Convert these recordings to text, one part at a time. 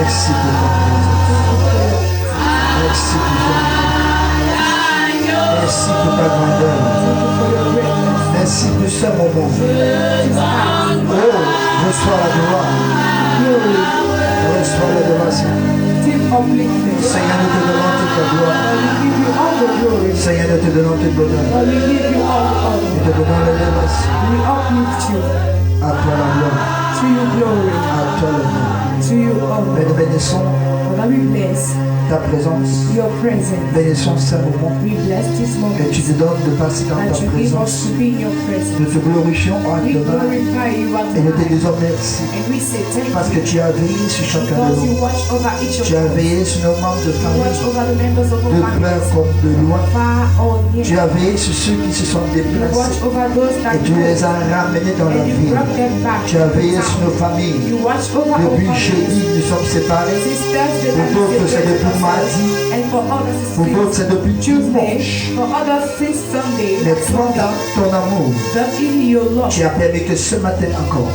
Merci pour ta présence. Merci pour ton amour. Merci pour ta grandeur. Merci pour ce moment. Oh, reçois la gloire. Reçois l'adoration. Seigneur, nous te donnons toute la gloire. Seigneur, nous te donnons toute l'honneur. Nous te donnons l'adoration. À toi la gloire. À toi l'honneur. Mais nous bénissons ta présence. Bénissons ce moment. Et tu te donnes de passer dans ta présence. Nous te glorifions en Adonai. Et nous te disons merci. Parce que tu as veillé sur chacun de nous. Tu as veillé sur nos membres de famille, de près comme de loin. Tu as veillé sur ceux qui se sont déplacés. Et tu les as ramenés dans la ville. Tu as veillé sur nos familles. Depuis jeudi, nous sommes séparés. Pour d'autres, c'est depuis mardi. Pour d'autres, c'est depuis dimanche. Mais toi, dans ton amour, tu as permis que ce matin encore,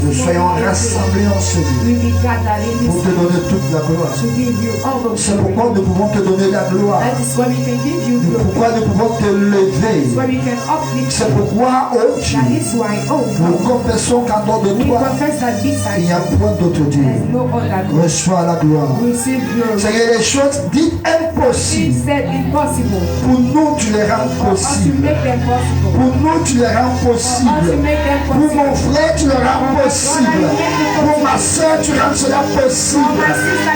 nous soyons rassemblés en ce lieu pour te donner toute la gloire. C'est pourquoi nous pouvons te donner la gloire. Pourquoi nous pouvons te lever. C'est pourquoi, oh Dieu, nous confessons qu'en dehors de toi, il n'y a point d'autre Dieu. Reçois la gloire. Seigneur, les choses dites impossibles, pour nous tu les rends possibles. Pour nous tu les rends possibles. Pour mon frère tu le rends possible. Pour ma soeur tu rends cela possible.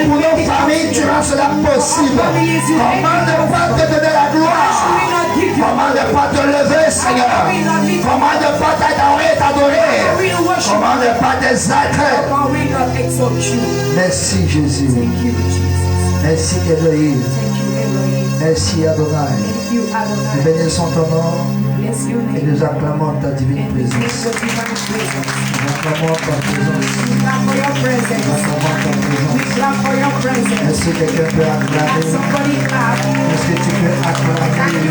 Pour nos familles tu rends cela possible. Comment ne pas te donner la gloire? Comment ne pas te lever, Seigneur? Comment ne pas t'adorer? Comment ne pas t'exalter? Merci Jésus. Merci Elohim. Merci Adonai. Nous bénissons ton nom et nous acclamons ta divine présence. Nous acclamons ta présence. Nous acclamons ta présence. Est-ce que quelqu'un peut acclamer? Est-ce que tu peux acclamer?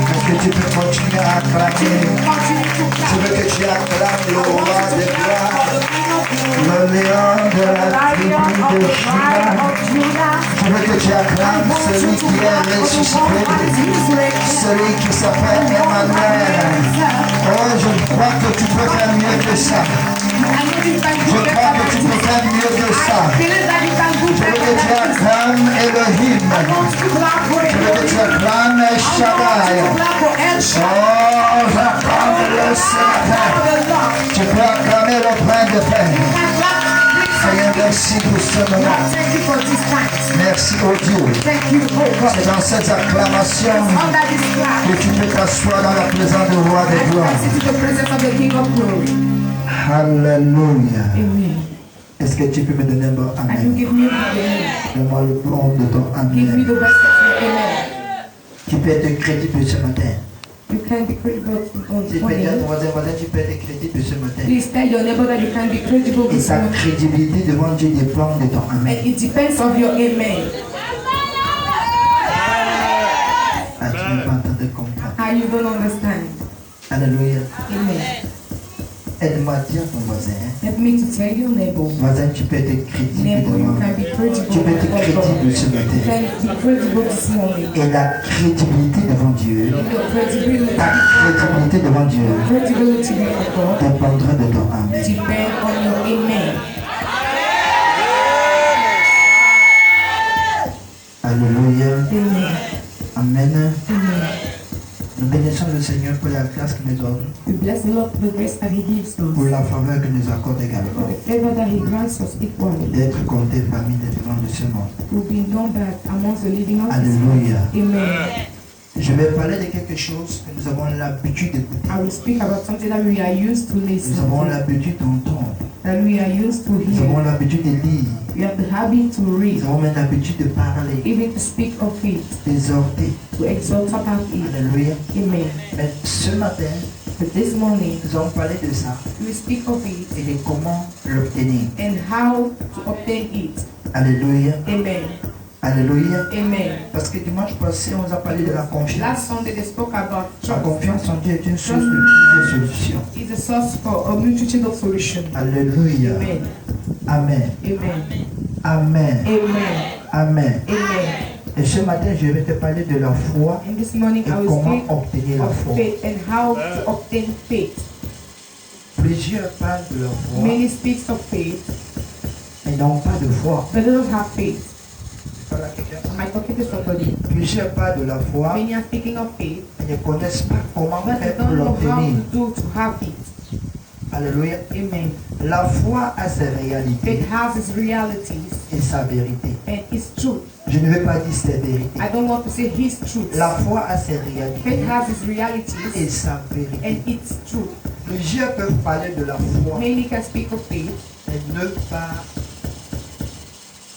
Est-ce que tu peux continuer à acclamer? Je veux que tu acclames le roi des gloires, le lion de la tribu de Juda. Je veux que tu acclames celui qui est ressuscité, celui qui s'appelle Emmanuel. Oh, je crois que tu peux faire mieux que ça. Je crois que tu peux faire mieux que ça. Je veux que tu acclames Elohim. Je veux que tu acclames Shaddai. Oh, j'acclame le Seigneur. Tu peux acclamer le Prince de paix. Seigneur, merci pour ce moment. Merci au Dieu. C'est dans cette acclamation que tu peux t'asseoir dans la présence du roi des gloires. Alléluia. Est-ce que tu peux me donner un bon amen? Donne-moi le bon de ton amen. Tu peux être crédible ce matin. You can be credible Tu peux dire à ton voisin, tu peux être crédible ce matin. Please tell your neighbor that you can be credible Et this ta morning. crédibilité devant Dieu dépend de ton amen. And it depends on your amen. Ah, tu n'es pas en train de comprendre. You don't understand. Alléluia. Amen. Aide-moi à dire à ton voisin. Help me to tell your neighbor. Voisin, tu peux être crédible Neighbor, you devant can be credible. Tu peux être crédible ce You matin. can be credible this morning. Et la crédibilité devant Dieu, Your credibility, ta crédibilité devant Dieu credibility before God dépendra de ton amen. depend on your amen. Alléluia. Amen. Amen. Amen. Nous bénissons le Seigneur pour la grâce qu'il nous donne, We bless the Lord for the grace that He gives pour us, la faveur qu'il nous accorde for également, the favor that He grants us equally. d'être compté parmi les vivants de ce monde. We'll be known back amongst the living of this Alléluia. Amen. Je vais parler de quelque chose que nous avons l'habitude d'écouter. I will speak about something that we are used to listen Nous avons to, l'habitude d'entendre. that we are used to Nous avons hear. l'habitude de lire. We have the habit to Nous read, avons même l'habitude de parler, even to speak of it, d'exhorter. to exalt about it. Alléluia. Amen. Mais ce matin, But this morning, nous allons parler de ça we speak of it et de comment l'obtenir. and how to obtain it. Alléluia. Amen. Alléluia. Amen. Parce que dimanche passé, on nous a parlé de la confiance. Last Sunday they spoke about La trust. confiance en Dieu est une source de solution. It's a source for a multitude of solutions. Alléluia. Amen. Amen. Amen. Amen. Amen. Amen. Amen. Et ce matin, je vais te parler de la foi And this morning et I will comment speak obtenir la of foi. faith and how to obtain faith. Plusieurs parlent de la foi Many speaks of faith, et n'ont pas de foi. but they don't have faith. Je parle à quelqu'un. Am I talking to somebody? Plusieurs parlent de la foi Many are speaking of faith, et ne connaissent pas comment but they faire pour don't know how l'obtenir. to do to have it. Alléluia. Amen. La foi a ses réalités Faith has its realities et sa vérité. and its truth. Je ne vais pas dire ses vérités. I don't want to say his truth. La foi a ses Faith réalités has its et realities sa vérité. and its truth. Plusieurs peuvent parler de la foi Many can speak of faith, et ne pas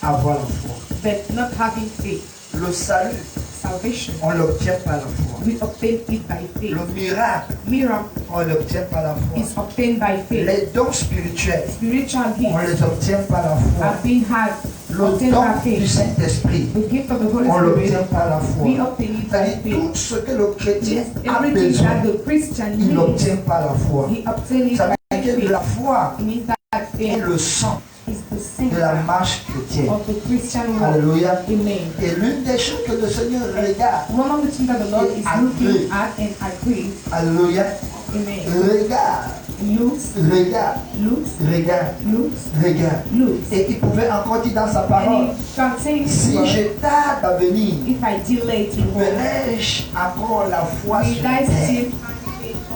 avoir la foi. but not having faith. Le salut, Salvation, on l'obtient par la foi. we obtain it by faith. Le miracle, Miracle on l'obtient par la foi. is obtained by faith. Les dons spirituels, Spiritual on gifts les obtient par la foi. have been had, Le obtained don by du faith. Saint-Esprit, The gift of the Holy on l'obtient Spirit, par la foi. we obtain it by C'est-à-dire faith. tout ce que le chrétien a Everything besoin, that the Christian il needs, l'obtient par la foi. he obtains it Ça by veut dire que faith. la foi It means that est faith le sang is the de la center marche chrétienne. of the Christian walk. Alléluia. Amen. Et l'une des choses que le Seigneur regarde, One of the things that the Lord is looking at and agrees, alléluia, amen, regarde, looks, regarde, looks, regarde, looks, regarde. looks. Et il pouvait encore dire dans sa And parole, he can say si this, je tarde à venir, if I delay to go, verrai-je encore la foi sur will I terre. still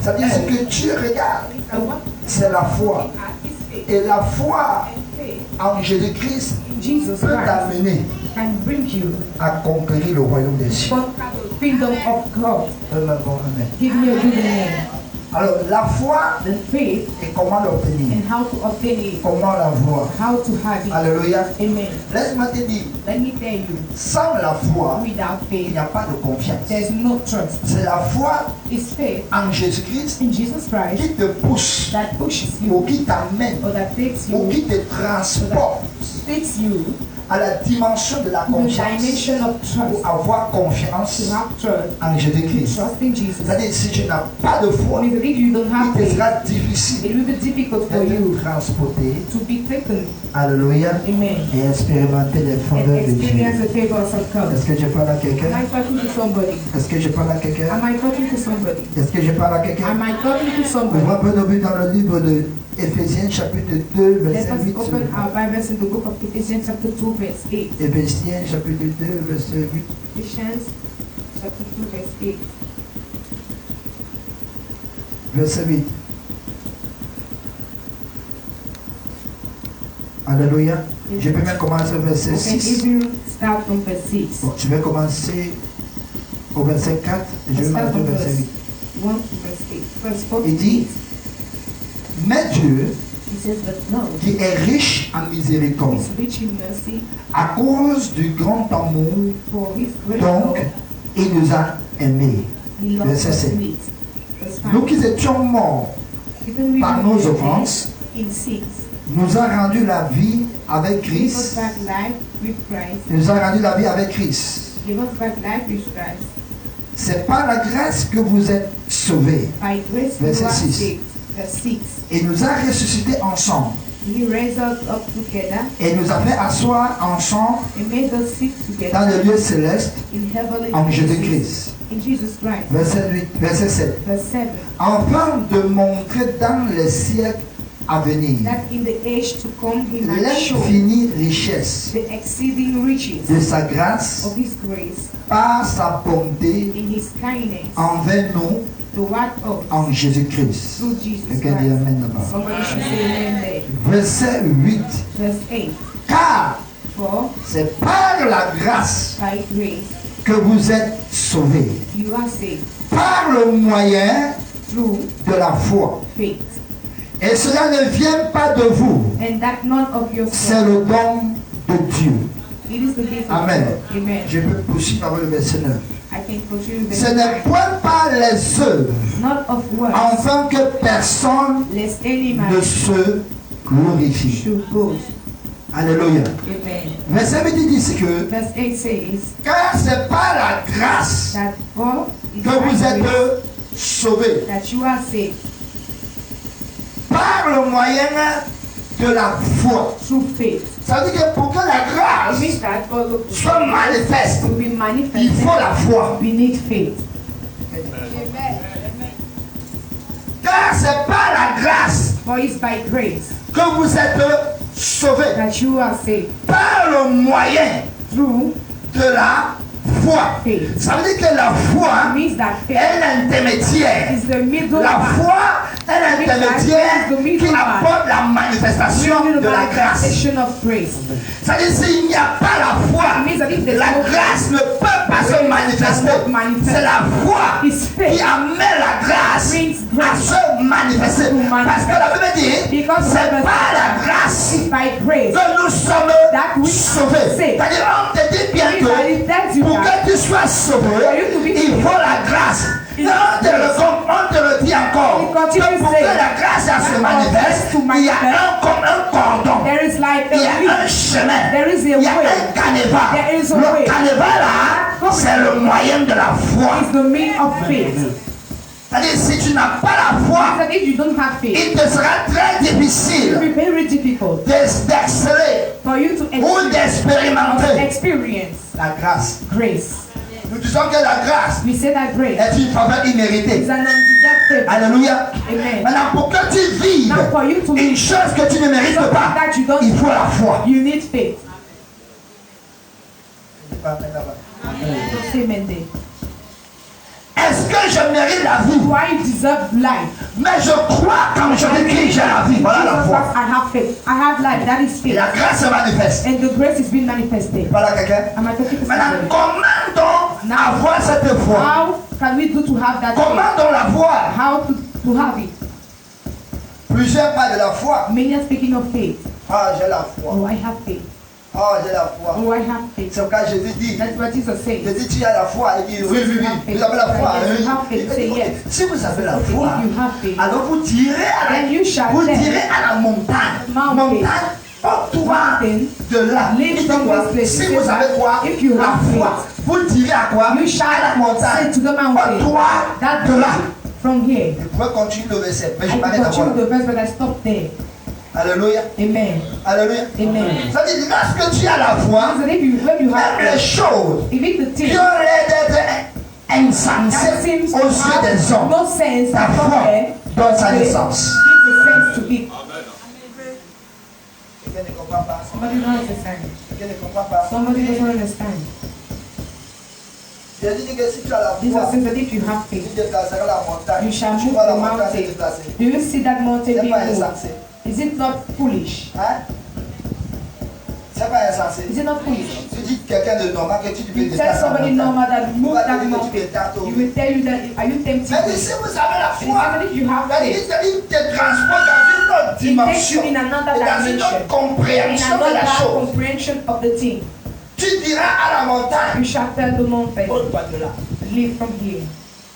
Ça veut dire ce que tu regardes, the one c'est la foi. at his faith Et la foi and faith en Jésus-Christ in Jesus peut Christ t'amener can bring you à conquérir le royaume des cieux. conquer the kingdom of God. Amen. Give me a good name. Alors, la foi The faith et comment l'obtenir, and how to obtain it, comment la voir. how to have it. Alléluia. Amen. Laisse-moi te dire, Let me tell you, sans la foi, without il faith, n'y a pas de confiance. there's no trust. C'est la foi It's faith en Jésus-Christ in Jesus Christ qui te pousse that pushes ou you qui t'amène or that takes ou you, qui te transporte takes you à la dimension de la to the confiance dimension of pour trust. avoir confiance To have trust, en Jésus-Christ. trust in Jesus. C'est-à-dire, si tu n'as pas de foi, If you don't have il te faith, sera difficile it will be difficult for de you te transporter, to be taken, alléluia, amen, et expérimenter les and fondeurs de Dieu. experience the favors of God. Est-ce que je parle à quelqu'un? Am I talking to somebody? Est-ce que je parle à quelqu'un? Am I talking to somebody? Est-ce que je parle à quelqu'un? Am I talking to somebody? Ouvrons un peu nos Bibles dans le livre de Éphésiens chapitre 2, Let verset us 8. open our Bibles in the book of Ephesians chapter 2 verse 8. Éphésiens chapitre 2, verset 8. Ephesians chapter 2 verse 8. Verset 8. Alléluia. Je peux même commencer au verset Okay, 6. even start from verse 6. Bon, je vais commencer au verset 4 et je vais Start m'arrêter from au verset verse 8. 1 to verse 8. Verse 4 Il dit, mais Dieu, He says that no, qui est riche en miséricorde, is rich in mercy à cause du grand amour, for His great donc, love. il nous a aimés. He loves Verset us 7. with. Verse 5. Nous qui étions morts Even we par were nos dead offenses, in sins, nous a rendu la vie avec give us Christ. back life with Christ. Il nous a rendu la vie avec Christ. Give us back life with Christ. C'est par la grâce que vous êtes sauvés. By grace we Verset are 6. saved. Verse 6. Et nous a ressuscités ensemble. He raised us up together Et nous a fait asseoir ensemble and made us sit dans together les lieux célestes in heavenly en places Jésus-Christ. in Jesus Christ. Verset 8, verset 7. Verse 7. Afin de montrer dans les siècles à venir That in the age to come He might show l'infinie richesse the exceeding riches de sa grâce of His grace par sa bonté in His kindness envers nous toward us en Jésus-Christ. through Jesus Quelqu'un dit Christ. Amen là-bas. Somebody should say amen there. Verset 8. Verse 8. Car For c'est par la grâce by grace que vous êtes sauvés, you are saved par le moyen through de la foi. faith, Et cela ne vient pas de vous, and that none of c'est yourself. le don de Dieu. It is the gift of Amen. God. Amen. Je peux poursuivre avec le verset 9. I can continue Ce the n'est point par les œuvres, not of works, afin que personne lest any man ne se glorifie. should boast. Alléluia. Amen. Verset 8 dit que, Verse 8 says car c'est par la grâce that God is que vous by grace êtes sauvés, that you are saved par le moyen de de la foi. through faith. Ça veut dire que pour que la It grâce means that for the soit manifeste, to be il manifested, faut la foi. we need faith. Car c'est par la grâce For it's by grace que vous êtes sauvés, that you are saved par le moyen through de la foi. faith. Ça veut dire que la foi It means that est faith l'intermédiaire. is the middle La path. foi est l'intermédiaire qui apporte la manifestation Bringing de the la grâce. manifestation of grace. Ça veut dire s'il n'y a pas la It foi, means that if there's la no grâce ne peut pas se grace manifester. cannot manifest. C'est la foi It's faith qui amène la grâce brings à grace se manifester. to manifest. Parce que la Bible dit, Because c'est the Bible par la grâce It's by grace que nous sommes that we sauvés. saved. C'est-à-dire, on te dit bien It means that if that's que you pour are- que tu sois sauvé, For you to be il faut la grâce. It's On te le dit encore. It continues Que pour que saying, la grâce elle se for manifeste, grace to il y a manifest, comme un cordon. there is like Il y a a un leaf. chemin. There is a Il y a way. un canevas. There is a Le way. canevas là, c'est le moyen de la foi. It's the mean of faith. C'est-à-dire, si tu n'as pas la foi, That if you don't have faith, il te sera très it will difficile be very difficult d'exceller for you to ou d'expérimenter experience la grâce. grace. Nous disons que la grâce We say that grace est une faveur imméritée. is an undeserved favor. Alléluia. Amen. Maintenant, pour que tu vives Now for you to une live chose que tu ne mérites something pas, that you don't, il faut la foi. you need faith. Don't say amen there. Est-ce que je mérite la vie? Do I deserve life? Mais je crois quand je dis que j'ai la vie. Voilà la Jesus foi. says, I have faith. I have life. That is Et faith. la grâce se manifeste. And the grace is being manifested. Voilà quelqu'un. Am I talking to Maintenant, somebody? comment donc avoir cette foi? How can we do to have that faith? Comment donc la voir? How to have it? Plusieurs parlent de la foi. Many are speaking of faith. Ah, j'ai la foi. Oh, I have faith. Ah, j'ai la foi. Oh, I have faith. C'est pourquoi Jésus dit, That's what Jesus says. Jésus, tu as la foi. Il dit, oui, oui, oui. Vous avez la foi. Yes, you hein? have faith. Say yes. Si vous avez la Okay, foi, if you have faith, alors vous direz à then you shall vous tell direz à la montagne, mountain, montagne, porte-toi mountain, de là. leave Il dit from quoi? this place. Si He vous says avez that quoi? if you La have foi. faith, Vous direz à quoi? you shall À la say montagne, to the mountain, porte-toi that de là. from here. Je pourrais continuer le verset, mais je I m'arrête can d'abord. continue the verse, but I stop there. Alléluia. Amen. Alléluia. Amen. Ça veut dire, lorsque tu as la foi, So if you, when you have même les faith, choses if it's the qui thing ont l'air d'être that insensées seems aux to yeux des have hommes, no sense, ta to foi compare, donne sa faith naissance. gives a sense to it. Quelqu'un ne comprend pas. Somebody don't understand. Quelqu'un ne comprend pas. Somebody doesn't understand. Jésus dit que si tu as la Jesus foi, says that if you have tu faith, déplaceras la montagne. you shall Tu move vois la the montagne se mountain. déplacer. Do you see that mountain C'est being pas moved? insensé. Is it not foolish? Hein? C'est pas insensé. Is it not foolish? Tu dis quelqu'un de normal que tu peux You tell déplacer la somebody montagne. normal that move that Tu vas mountain. dire que tu es tantôt. He will tell you that are you tempted? Mais si vous avez la And he foi, said that if you have faith, il te transporte dans une autre it takes dimension, you in another et dans une dimension, autre in compréhension de la another chose. comprehension of the thing. Tu diras à la montagne, You shall tell the mountain, ôte-toi de là. leave from here.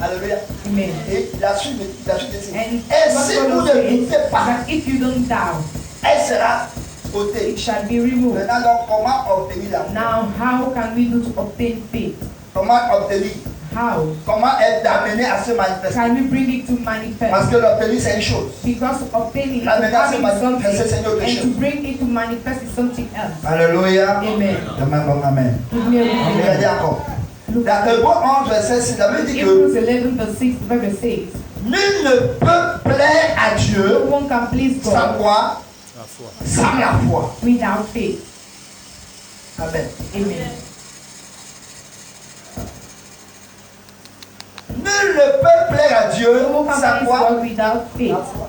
Alléluia. Amen. Et la suite dit, And et what si God vous will ne say is doutez pas, that if you don't doubt, elle sera ôtée. it shall be removed. Maintenant, donc, comment obtenir la foi? Now, how can we do to obtain faith? Comment obtenir? How Comment être amené à se manifester? can we bring it to Parce manifest? que l'obtenir, c'est une chose. Because obtaining, La menace having manifeste, something, c'est une autre and chose. to bring it to manifest is something else. Alléluia. Amen. Amen. Amen. Give me a Regardez witness. encore. Look Dans at Hébreux 11, verset 6, la Bible dit que Hebrews 11, verse 6, the Bible says, nul ne peut plaire à no Dieu one can please sans God quoi? Sans la foi. without faith. Amen. Amen. Nul ne peut plaire à Dieu No one can sans please quoi? God without faith. La foi.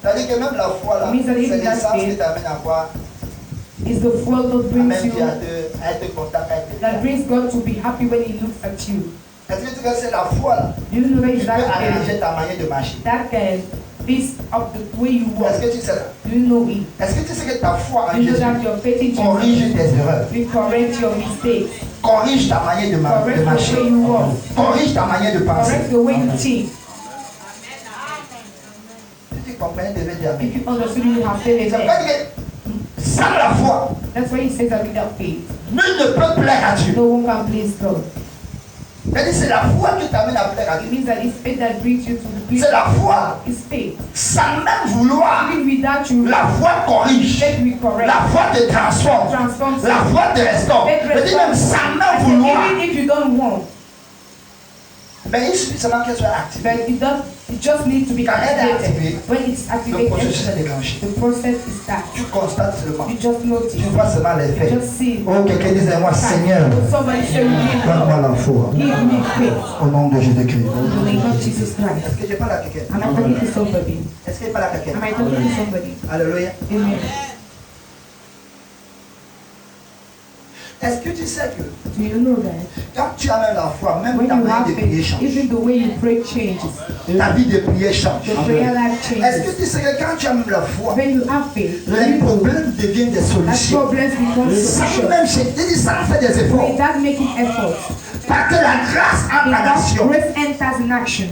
C'est-à-dire que même la foi, là, Means that c'est even that l'essence qui faith t'amène à quoi? It's the fuel that À brings même you, Dieu à être content, à être that brings God to be happy when He looks at you. Est-ce que tu sais que c'est la foi, là, Do you know that qui it's peut that faith arranger ta manière de marcher? that can piece up the way you walk? Est-ce que tu sais ça? Do you know it? Est-ce que tu sais que ta foi en Do you know Jésus that your faith in corrige Jesus tes erreurs? will correct your mistakes, Corrige ta manière de correct the marcher. way you walk, Corrige ta manière de penser. correct the way you think. Si tu comprends, tu devais dire Amen. If you understood, you have faith in Ça veut it. dire que sans la foi, That's why He says that without faith, nul ne peut plaire à Dieu. no one can please God. C'est la foi qui t'amène à plaire à It Dieu. means that it's faith that brings you to the place. C'est la foi. It's faith. Sans même vouloir. Even without you, La foi corrige. faith will correct. La foi te transforme. Transforms La you. foi te restaure. Faith Je dis même restores. sans I même said, vouloir. even if you don't want, Mais il suffit seulement qu'elle soit activée. but it just needs to be Quand elle est activated. activée, When it's le processus est activated, déclenché. the process is that. Tu constates seulement. You just notice. Tu vois seulement les faits. Just see. Oh, quelqu'un disait moi, Seigneur, Somebody say, donne-moi la foi. give me faith. Au nom de Jésus-Christ. In the name of Jesus Christ. Est-ce que je parle à quelqu'un? Am I talking to somebody? Est-ce que je parle à quelqu'un? Am I talking to somebody? Alléluia. Amen. Est-ce que tu sais que Do you know that quand tu as même la foi, même when ta you manière have de prier faith, change. even the way you pray changes. Ta vie de prier change. Your prayer life Est-ce que changes. tu sais que quand tu as même la foi, When you have faith, les problèmes deviennent des that solutions? problems become Sans solutions même, sans faire des efforts. without making effort. Parce que la grâce entre en Because action. grace enters in action.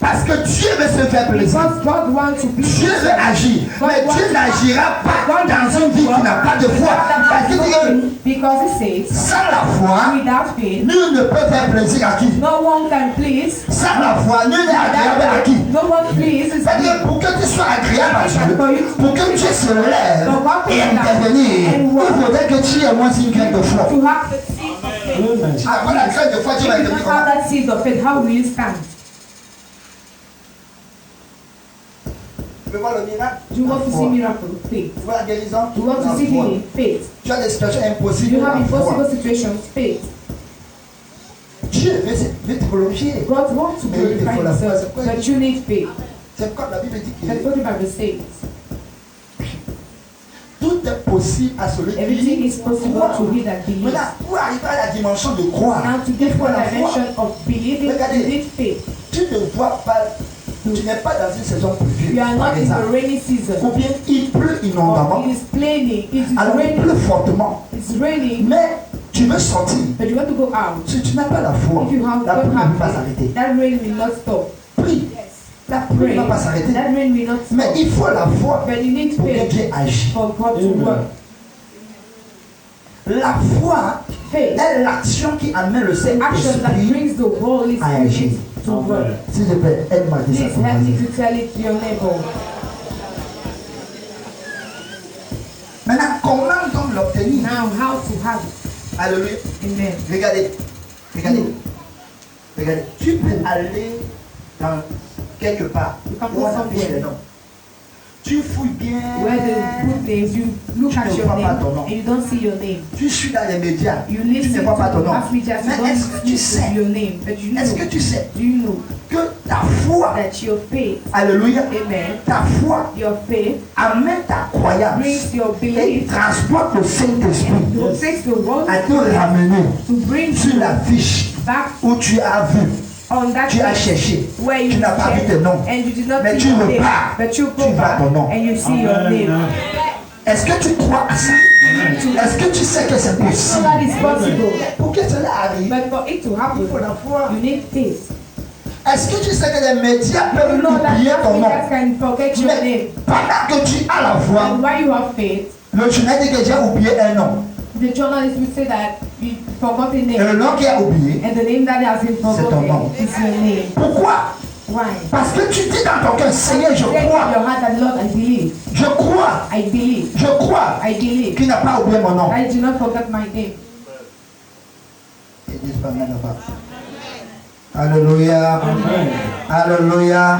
Parce que Dieu veut se faire plaisir. Because God wants to be Dieu veut agir. Mais Dieu n'agira pas dans une vie qui n'a pas de foi. Parce qu'il dit because he que says, sans la foi, without faith, nul ne peut faire plaisir à qui? no one can please. Sans la foi, nul n'est agréable à qui? No one pleases. C'est-à-dire pour que tu sois agréable à Dieu, pour que Dieu se lève et intervenir, il faudrait que tu aies au moins une graine de foi. To have the seed of faith. Avant la graine de foi, tu vas If you intervenir don't have comment? that seed of faith, how will you stand? Tu veux voir le miracle? Do you want to see La foi. miracle? Faith. Tu veux la guérison? Do you want to La see foi. healing? Faith. Tu as des situations Do impossibles. you have La foi. impossible situations? Faith. Dieu veut te glorifier. God wants to Mais il te glorify faut la foi. himself, C'est quoi? but you need faith. C'est comme la Bible dit That's que what the Bible says. tout est possible à celui Everything qui is possible to he that believes. Maintenant, pour arriver à la dimension de croire, Now to il get faut one la foi. dimension of believing, you need faith. Tu ne vois pas, tu n'es pas dans une saison pluvieuse, You are par not in the exemple. rainy season. Ou bien il pleut inondamment, Or it is plaining, it is alors il pleut raining, fortement. it's raining, Mais tu veux sortir. but you want to go out. Si tu n'as pas la foi, If you have la pluie don't ne have peut pas faith, s'arrêter. that rain will not stop. Prie. La pluie Pray, ne va pas s'arrêter. that rain will not Mais stop. il faut la foi But you need pour que faith Dieu agisse. for God to work. La foi Faith, est l'action qui amène le action that Saint-Esprit. brings the Holy à agir. Spirit to work. S'il te plaît, aide-moi à dire ça. Please comme help me vas-y. to tell it to your neighbor. Maintenant, comment donc l'obtenir? Now, how to have it. Alléluia. Amen. Regardez. Regardez. Tu peux aller dans quelque part. You can où on go affiche somewhere. les noms. Tu fouilles bien. Where the good names, you look Tu at ne your vois pas name ton nom. and you don't see your name. Tu suis dans les médias. You Tu ne listen vois pas ton to nom. mass media, you Mais est-ce que don't tu listen sais? to your name. But you Est-ce que know, tu sais do you know que ta foi, that your faith, alléluia, amen, ta foi your faith amène ta croyance brings your et belief transporte le Saint-Esprit to take the Holy à te Spirit ramener to bring sur you la fiche back où tu as vu, on that tu as place cherché, where you tu n'as pas vu checked tes noms. and you did not Mais see tu your name, repars, but you tu go vois back ton nom. and you see your name. Est-ce que tu crois à ça? Est-ce que tu sais que c'est So possible? that is possible. Pour que cela arrive, But for it to il faut happen, la foi. you need faith. Est-ce que tu sais que les médias You peuvent know that oublier ton nom? mass can forget your Mais name. pendant que tu as la foi, And why you have faith, le journal dit que j'ai oublié un nom. the journalist will say that you forgot a Et le name. nom qui a oublié, And the name that has been ton nom. forgotten is your name. pourquoi? Why? Parce que tu dis dans ton cœur, Seigneur, je Say in crois, your heart that Lord, I believe. je crois, I believe. je crois I believe. qu'il n'a pas oublié mon nom. I do not forget my name. Ils disent pas amen là-bas. Alléluia. Alléluia.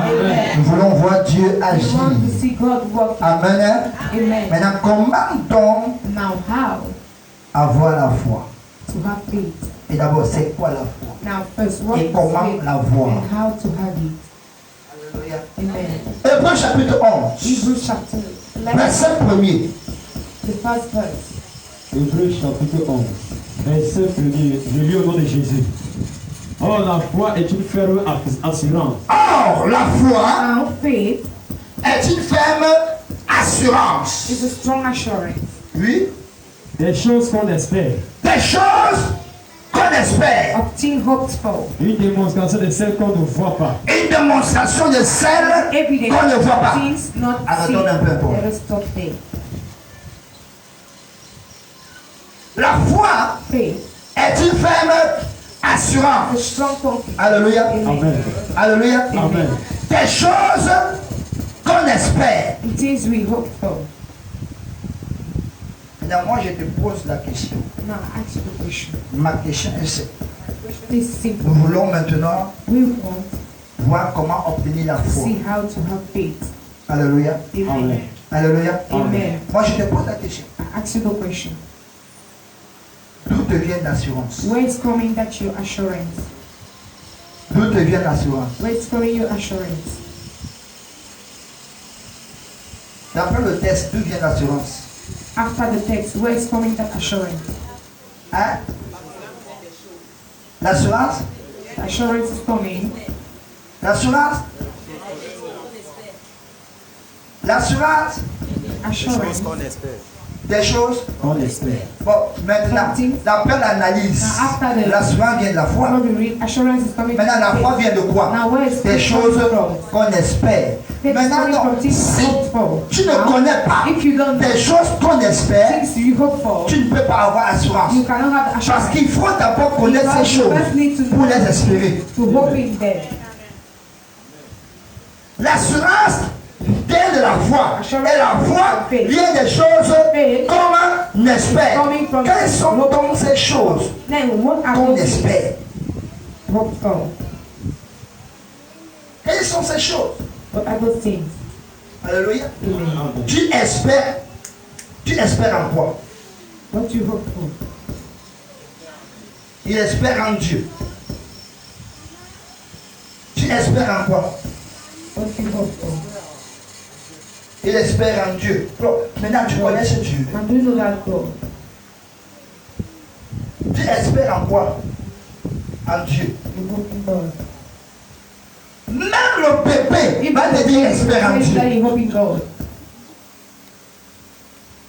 Nous voulons voir Dieu We agir. want to see God work. Amen. Amen. Maintenant, comment donc Now how avoir la foi? to have faith? Et d'abord, c'est quoi la foi? Now first, what Et is comment faith la voir? and how to have it? Alléluia. Amen. Hébreux chapitre 11, Hebrews chapter 11, verset 1er. the first verse. Hébreux chapitre 11, verset 1er. Je lis au nom de Jésus. Or, la foi est une ferme assurance. Or, la foi Now faith est une ferme assurance. is a strong assurance Oui. Des choses qu'on espère. Des choses qu'on espère. of things hoped for. Une démonstration de celles qu'on ne voit pas. Une démonstration de celle Evidence qu'on ne voit pas. of things not Arrêtons seen. un peu, Paul. Let us stop there. La foi Faith est une ferme is a assurance. strong confidence. Alléluia. Amen. Alléluia. Amen. Des choses qu'on espère. It is we hope for. Maintenant, moi, je te pose la question. Now I ask you the question. Ma question est cette. It is simple. Nous voulons maintenant We want voir comment obtenir la to foi. see how to have faith. Alléluia. Amen. Amen. Alléluia. Amen. Moi, je te pose la question. I ask you the question. D'où te vient l'assurance? Where is coming that your assurance? D'où te vient l'assurance? Where is coming your assurance? D'après le texte, d'où vient l'assurance? After the text, where is coming that assurance? Hein? L'assurance? The assurance is coming. L'assurance? L'assurance Assurance. des choses. On espère. Bon, maintenant, d'après l'analyse, Now, after the- l'assurance vient de la foi. What we read, assurance is coming Maintenant, la from foi faith. vient de quoi? Now, where is Des faith choses coming from? qu'on espère. Faith is Maintenant, coming non, from things si hoped for. tu ne Now, connais pas if you don't know des choses qu'on espère, things you hope for, tu ne peux pas avoir assurance. you cannot have Parce assurance. qu'il faut d'abord connaître ces Because you choses first need to pour know les espérer. to hope in them. L'assurance vient de la foi. Et la foi vient des choses qu'on espère. Quelles sont donc ces choses Then what are qu'on those espère? hope for? Quelles sont ces choses? What are those things? Alléluia. Amen. Tu espères en quoi? What you hope for? Il espère en Dieu. Tu espères en quoi? What you hope for? Il espère en Dieu. Bon, maintenant, tu connais ce Dieu. And do you know that God? Tu espères en quoi? En Dieu. You hope in God. Même le bébé, il va te dire espère en Says that Dieu. you hope in God.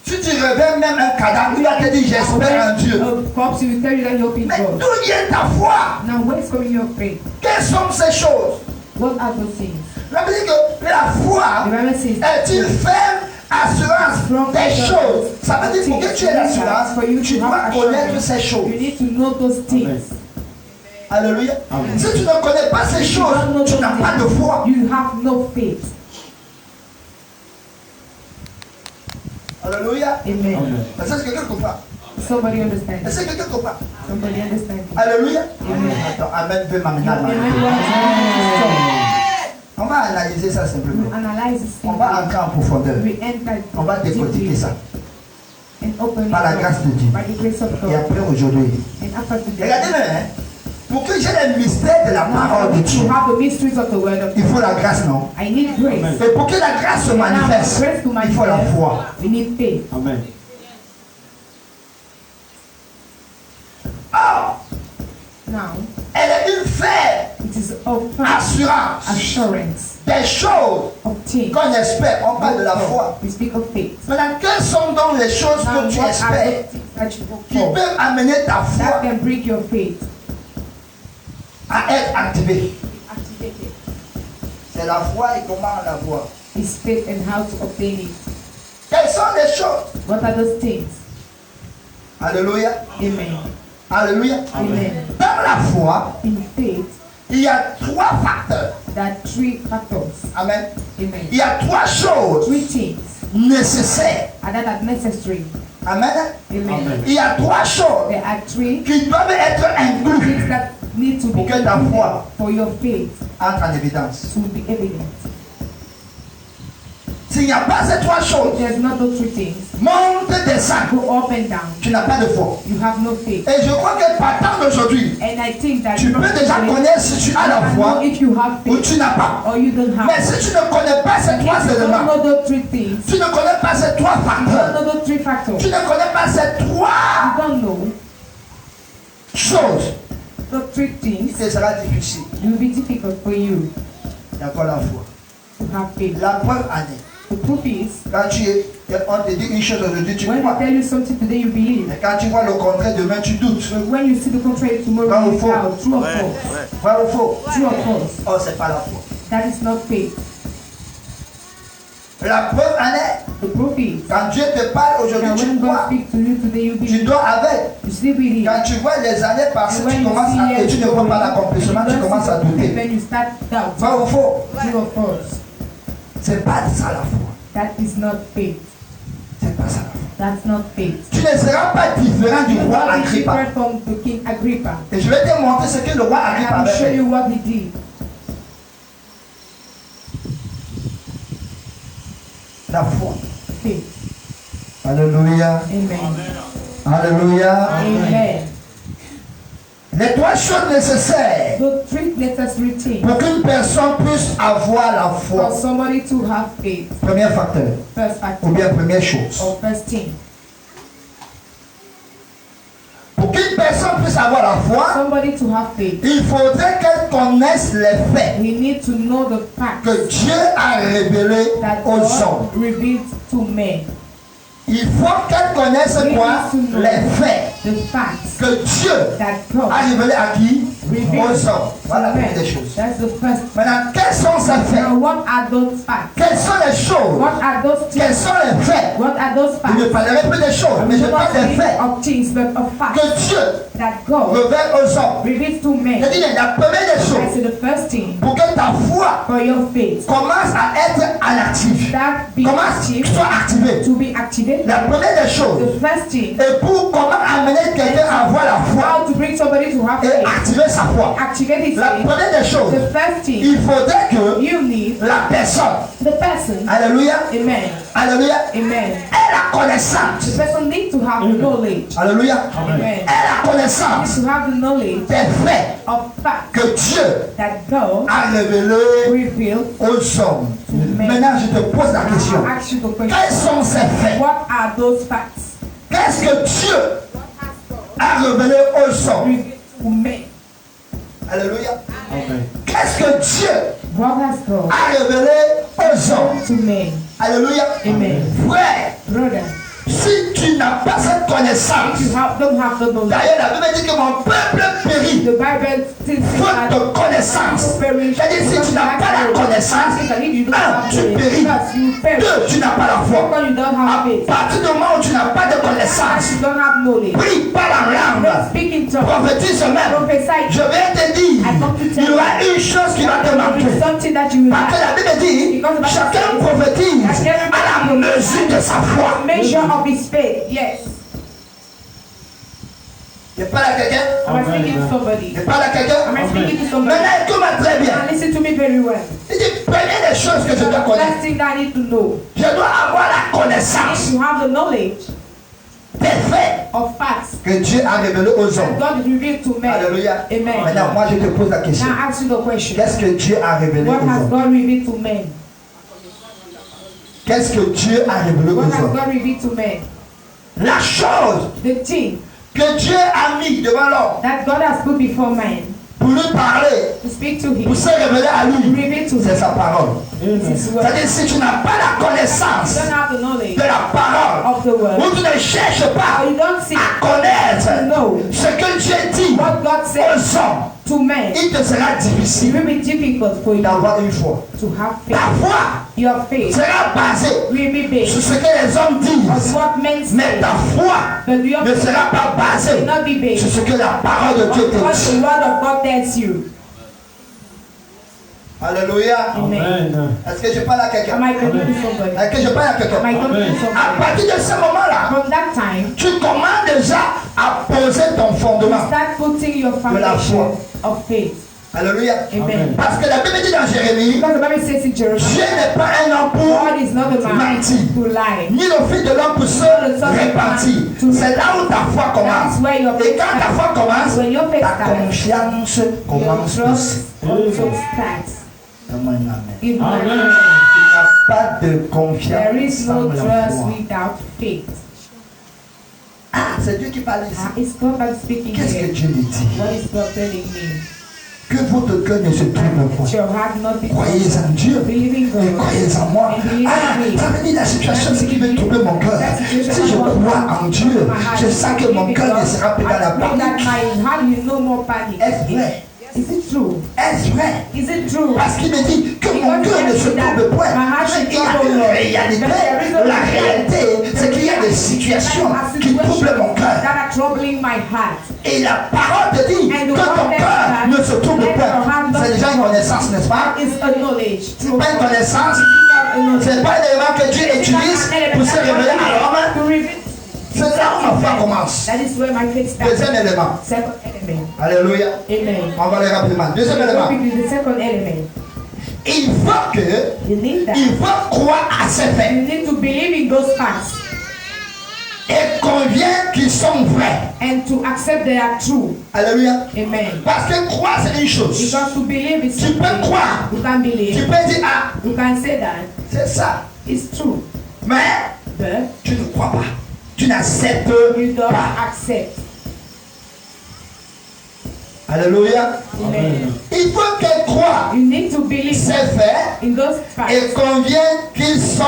Si tu réveilles même un cadavre, il va te dire j'espère en Dieu. A corpse will tell you that you hope in Mais God. d'où vient ta foi? Now where is coming your faith? Quelles sont ces choses? What are those things? La Bible dit que la foi The Bible says est une ferme assurance des choses. Ça veut dire pour que tu aies l'assurance, tu dois connaître ces choses. you need to know those things. Alléluia. Amen. Si tu ne connais pas ces choses, tu n'as pas de foi. You have no faith. Alléluia. Amen. Amen. Est-ce que quelqu'un comprend? Somebody understand. Est-ce que quelqu'un comprend? Somebody understand. Alléluia. Amen. Attends, Amen veut m'amener à Amen. m'arrêter. On va analyser ça simplement. Analyze this On va entrer en profondeur. We enter On va décortiquer ça. and open Par la it grâce de Dieu. by the grace of Et God. après aujourd'hui. And after today, Regardez-le, hein. Pour que j'ai les mystères de la parole de Dieu, to have the mysteries of the word of il God. faut la grâce, non? I need grace. Et pour que la grâce se And now for manifeste, grace to il faut la manifest, foi. we need faith. Amen. Or, Now, elle est une ferme it is of assurance assurance des choses of things. qu'on espère. On parle de la foi. We speak of faith. Maintenant, quelles sont donc les choses Now, que tu what are espères the things that you hope qui for peuvent amener ta that foi can bring your faith à être activée? activated? C'est la foi et comment la voir. Is faith and how to obtain it. Quelles sont les choses? What are those things? Alléluia. Amen. Alléluia. Amen. Dans la foi, In faith, il y a trois facteurs. there are three factors. Amen. Amen. Il y a trois choses Three things nécessaires. that are necessary. Amen. Amen. Il y a trois choses There are three qui doivent être incluses things that need to be pour que ta included foi for your faith entre en évidence. to be evident. S'il n'y a pas ces trois choses, There's not those three things. monte, descend, Go up and down. tu n'as pas de foi. You have no faith. Et je crois que partant d'aujourd'hui, And I think that tu peux déjà connaître si tu as la foi if you have ou faith tu n'as pas. or you don't have Mais si tu ne connais pas ces trois if you don't éléments, know those three things, tu ne connais pas ces trois you don't facteurs, know those three factors, tu ne connais pas ces trois you don't know choses, those three things, ce sera difficile. it will be difficult for you Il y a encore la foi. to have faith. La preuve en est. The proof is, Quand on te dit une chose aujourd'hui, tu when crois. they tell you something today, you believe. Mais quand tu vois le contraire demain, tu doutes. But when you see the contrary tomorrow, Vrai ou you faux? doubt. True or false? Vrai ou faux? True or false? Oh, c'est pas la foi. That is not faith. La preuve en est. The proof is Quand Dieu te parle aujourd'hui, that tu when God crois. speaks to you today, you Tu believe. dois avec. sleep with him. Quand tu vois les années passer, And when tu you commences see et years tu ne vois pas going, l'accomplissement, you tu don't commences à see douter. it, then you start doubting. Vrai ou faux? True or false? C'est pas ça la foi. That is not faith. C'est pas ça la foi. That's not faith. Tu ne seras pas différent du You roi will be Agrippa. different from the King Agrippa. Et je vais te montrer ce que le roi I Agrippa will avait show fait. you what he did. La foi. Faith. Alléluia. Amen. Alléluia. Amen. Les trois choses nécessaires The three necessary pour things qu'une personne puisse avoir la foi. for somebody to have faith. Premier facteur, First ou factor bien première chose. or first thing. Pour qu'une personne puisse avoir la foi, Somebody to have faith. il faudrait qu'elle connaisse les faits We need to know the facts que Dieu a révélés that aux God hommes. revealed to men. Il faut qu'elle connaisse quoi? Les faits The facts que Dieu that God a révélés à qui? revealed Aux hommes. Voilà la to première des men. choses. That's the first. Maintenant, quels sont ces faits? Now, what are those facts? Quelles sont les choses? What are those Quels things? sont les faits? What are those Je ne facts? parlerai plus des choses, mais je I'm parle not des saying faits of things, but of facts que Dieu that God révèle aux hommes. reveals to men. C'est-à-dire, la première des I choses, say the first thing pour que ta foi for your faith commence à être en actif, that be commence active, soit activé. to be activated. La première des choses, The first thing, et pour comment amener quelqu'un à avoir la foi how to bring somebody to have et faith. activer sa foi. Activate his La faith. première des choses, The first thing, il faudrait que you need la personne, the person, alléluia, amen, alléluia, amen. ait la connaissance, The person needs to have the knowledge, alléluia, amen. ait la connaissance Needs to have the knowledge des faits of facts que Dieu that God a révélés revealed aux hommes. men. Maintenant, je te pose la question. I'll ask you the Quels question. sont ces faits? What are those facts Qu'est-ce que Dieu a révélé aux hommes? revealed to men? Alléluia. Amen. Qu'est-ce que Dieu What has God a révélé aux hommes? to men? Alléluia. Amen. Frère, Brother, si tu n'as pas cette connaissance, if you don't have the knowledge, d'ailleurs la Bible dit que mon peuple périt the Bible still says faute that de connaissance. perish. C'est-à-dire si tu n'as pas la connaissance, un, tu péris. Deux, tu n'as pas la foi. Because you don't À have faith. partir du moment où tu n'as pas de Because connaissance, you don't have knowledge. prie par la langue, Speak in tongues. prophétise même. Prophesy. Je vais te dire, il y aura une chose qui va te manquer. Something that you will Parce que have. la Bible dit, chacun prophétise à la mesure de sa foi. Measure of his faith. Yes. Je parle à quelqu'un. Am I speaking to somebody? Je parle à quelqu'un. Am I speaking to somebody? Maintenant, écoute-moi très bien. Now listen to me very well. Il dit, première des choses que je dois The connaître. first thing that I need to know Je dois avoir la is connaissance to have the knowledge des faits of facts que Dieu a révélés aux that hommes. God revealed to men. Alléluia. Amen. Maintenant, moi, je te pose la question. Now ask you the question. Qu'est-ce que Dieu a révélé What aux has hommes? God revealed to men? Qu'est-ce que Dieu a révélé aux What has hommes? God revealed to men? La chose The thing que Dieu a mis devant l'homme that God has put before man pour lui parler, to speak to him, pour se révéler à lui, reveal to c'est him. sa parole. It's his word. C'est-à-dire, si tu n'as pas la You connaissance don't have the knowledge de la parole, of the word, ou tu ne cherches or pas you don't see à connaître know ce que Dieu dit what God said aux hommes, to men, il te sera it difficile will be difficult for you d'avoir une foi. to have Ta faith. foi Your faith sera basée will be sur based ce que les hommes on disent, what men mais say, ta foi but your ne faith sera pas basée will not be sur based ce que la parole de Dieu on what te the dit. word of God tells you. Alléluia. Amen. Amen. Est-ce que je parle à quelqu'un? Am I talking to somebody? Est-ce que je parle à Am I quelqu'un? talking to Amen. À somebody? partir de ce moment-là, From that time, tu commences déjà à poser ton you fondement. start putting your foundation of faith. Alléluia. Amen. Parce que la Bible dit dans Jérémie, Because the Bible says in Jeremiah, Dieu n'est pas un homme pour God is not a man mentir, to lie. ni le fils de l'homme pour se répartir. C'est là où ta foi commence. Et quand ta foi commence, When your faith ta starts, confiance your commence aussi. trust also starts. Amen, amen. If Amen. Il n'y a pas de confiance there is sans no la trust foi. without faith. Ah, c'est Dieu qui parle ici. It's God that is speaking Qu'est-ce que here. Dieu lui dit? What is God telling me? Que votre cœur ne se tourne pas. Your heart not be Croyez en Dieu. believe in Et God. croyez en moi. Ah, ça veut dire la situation, c'est qui veut trouver mon cœur. Si je crois en Dieu, je sens que mon cœur ne sera plus dans la Know that panique. my heart will no more panic. Est-ce vrai? Is it true? Est-ce vrai? Is it true? Parce qu'il me dit que mon cœur ne se tourne point. Il y a une réalité. La réalité, c'est qu'il y a des situations qui troublent mon cœur. that are troubling my heart. Et la parole te dit que ton cœur ne se trouble pas. C'est déjà une connaissance, n'est-ce pas? It's a knowledge. C'est pas une connaissance. C'est pas un élément que Dieu utilise pour se révéler à l'homme. C'est là où ma foi commence. That is where my faith starts. Deuxième élément. Second element. Alléluia. Amen. On va aller rapidement. Deuxième élément. The second element. Il faut que, You need that. il faut croire à ces faits. You need to believe in those facts Et convient qu'ils sont vrais. and to accept they are true. Alléluia. Amen. Parce que croire c'est une chose. Because to believe is Tu peux something. croire. You can Tu believe. peux dire ah, You can say that c'est ça. it's true. Mais But tu ne crois pas. Tu n'acceptes you don't pas. accept. Alléluia. Amen. Il faut qu'elle croie You need to believe ces faits in those facts et convient qu'ils sont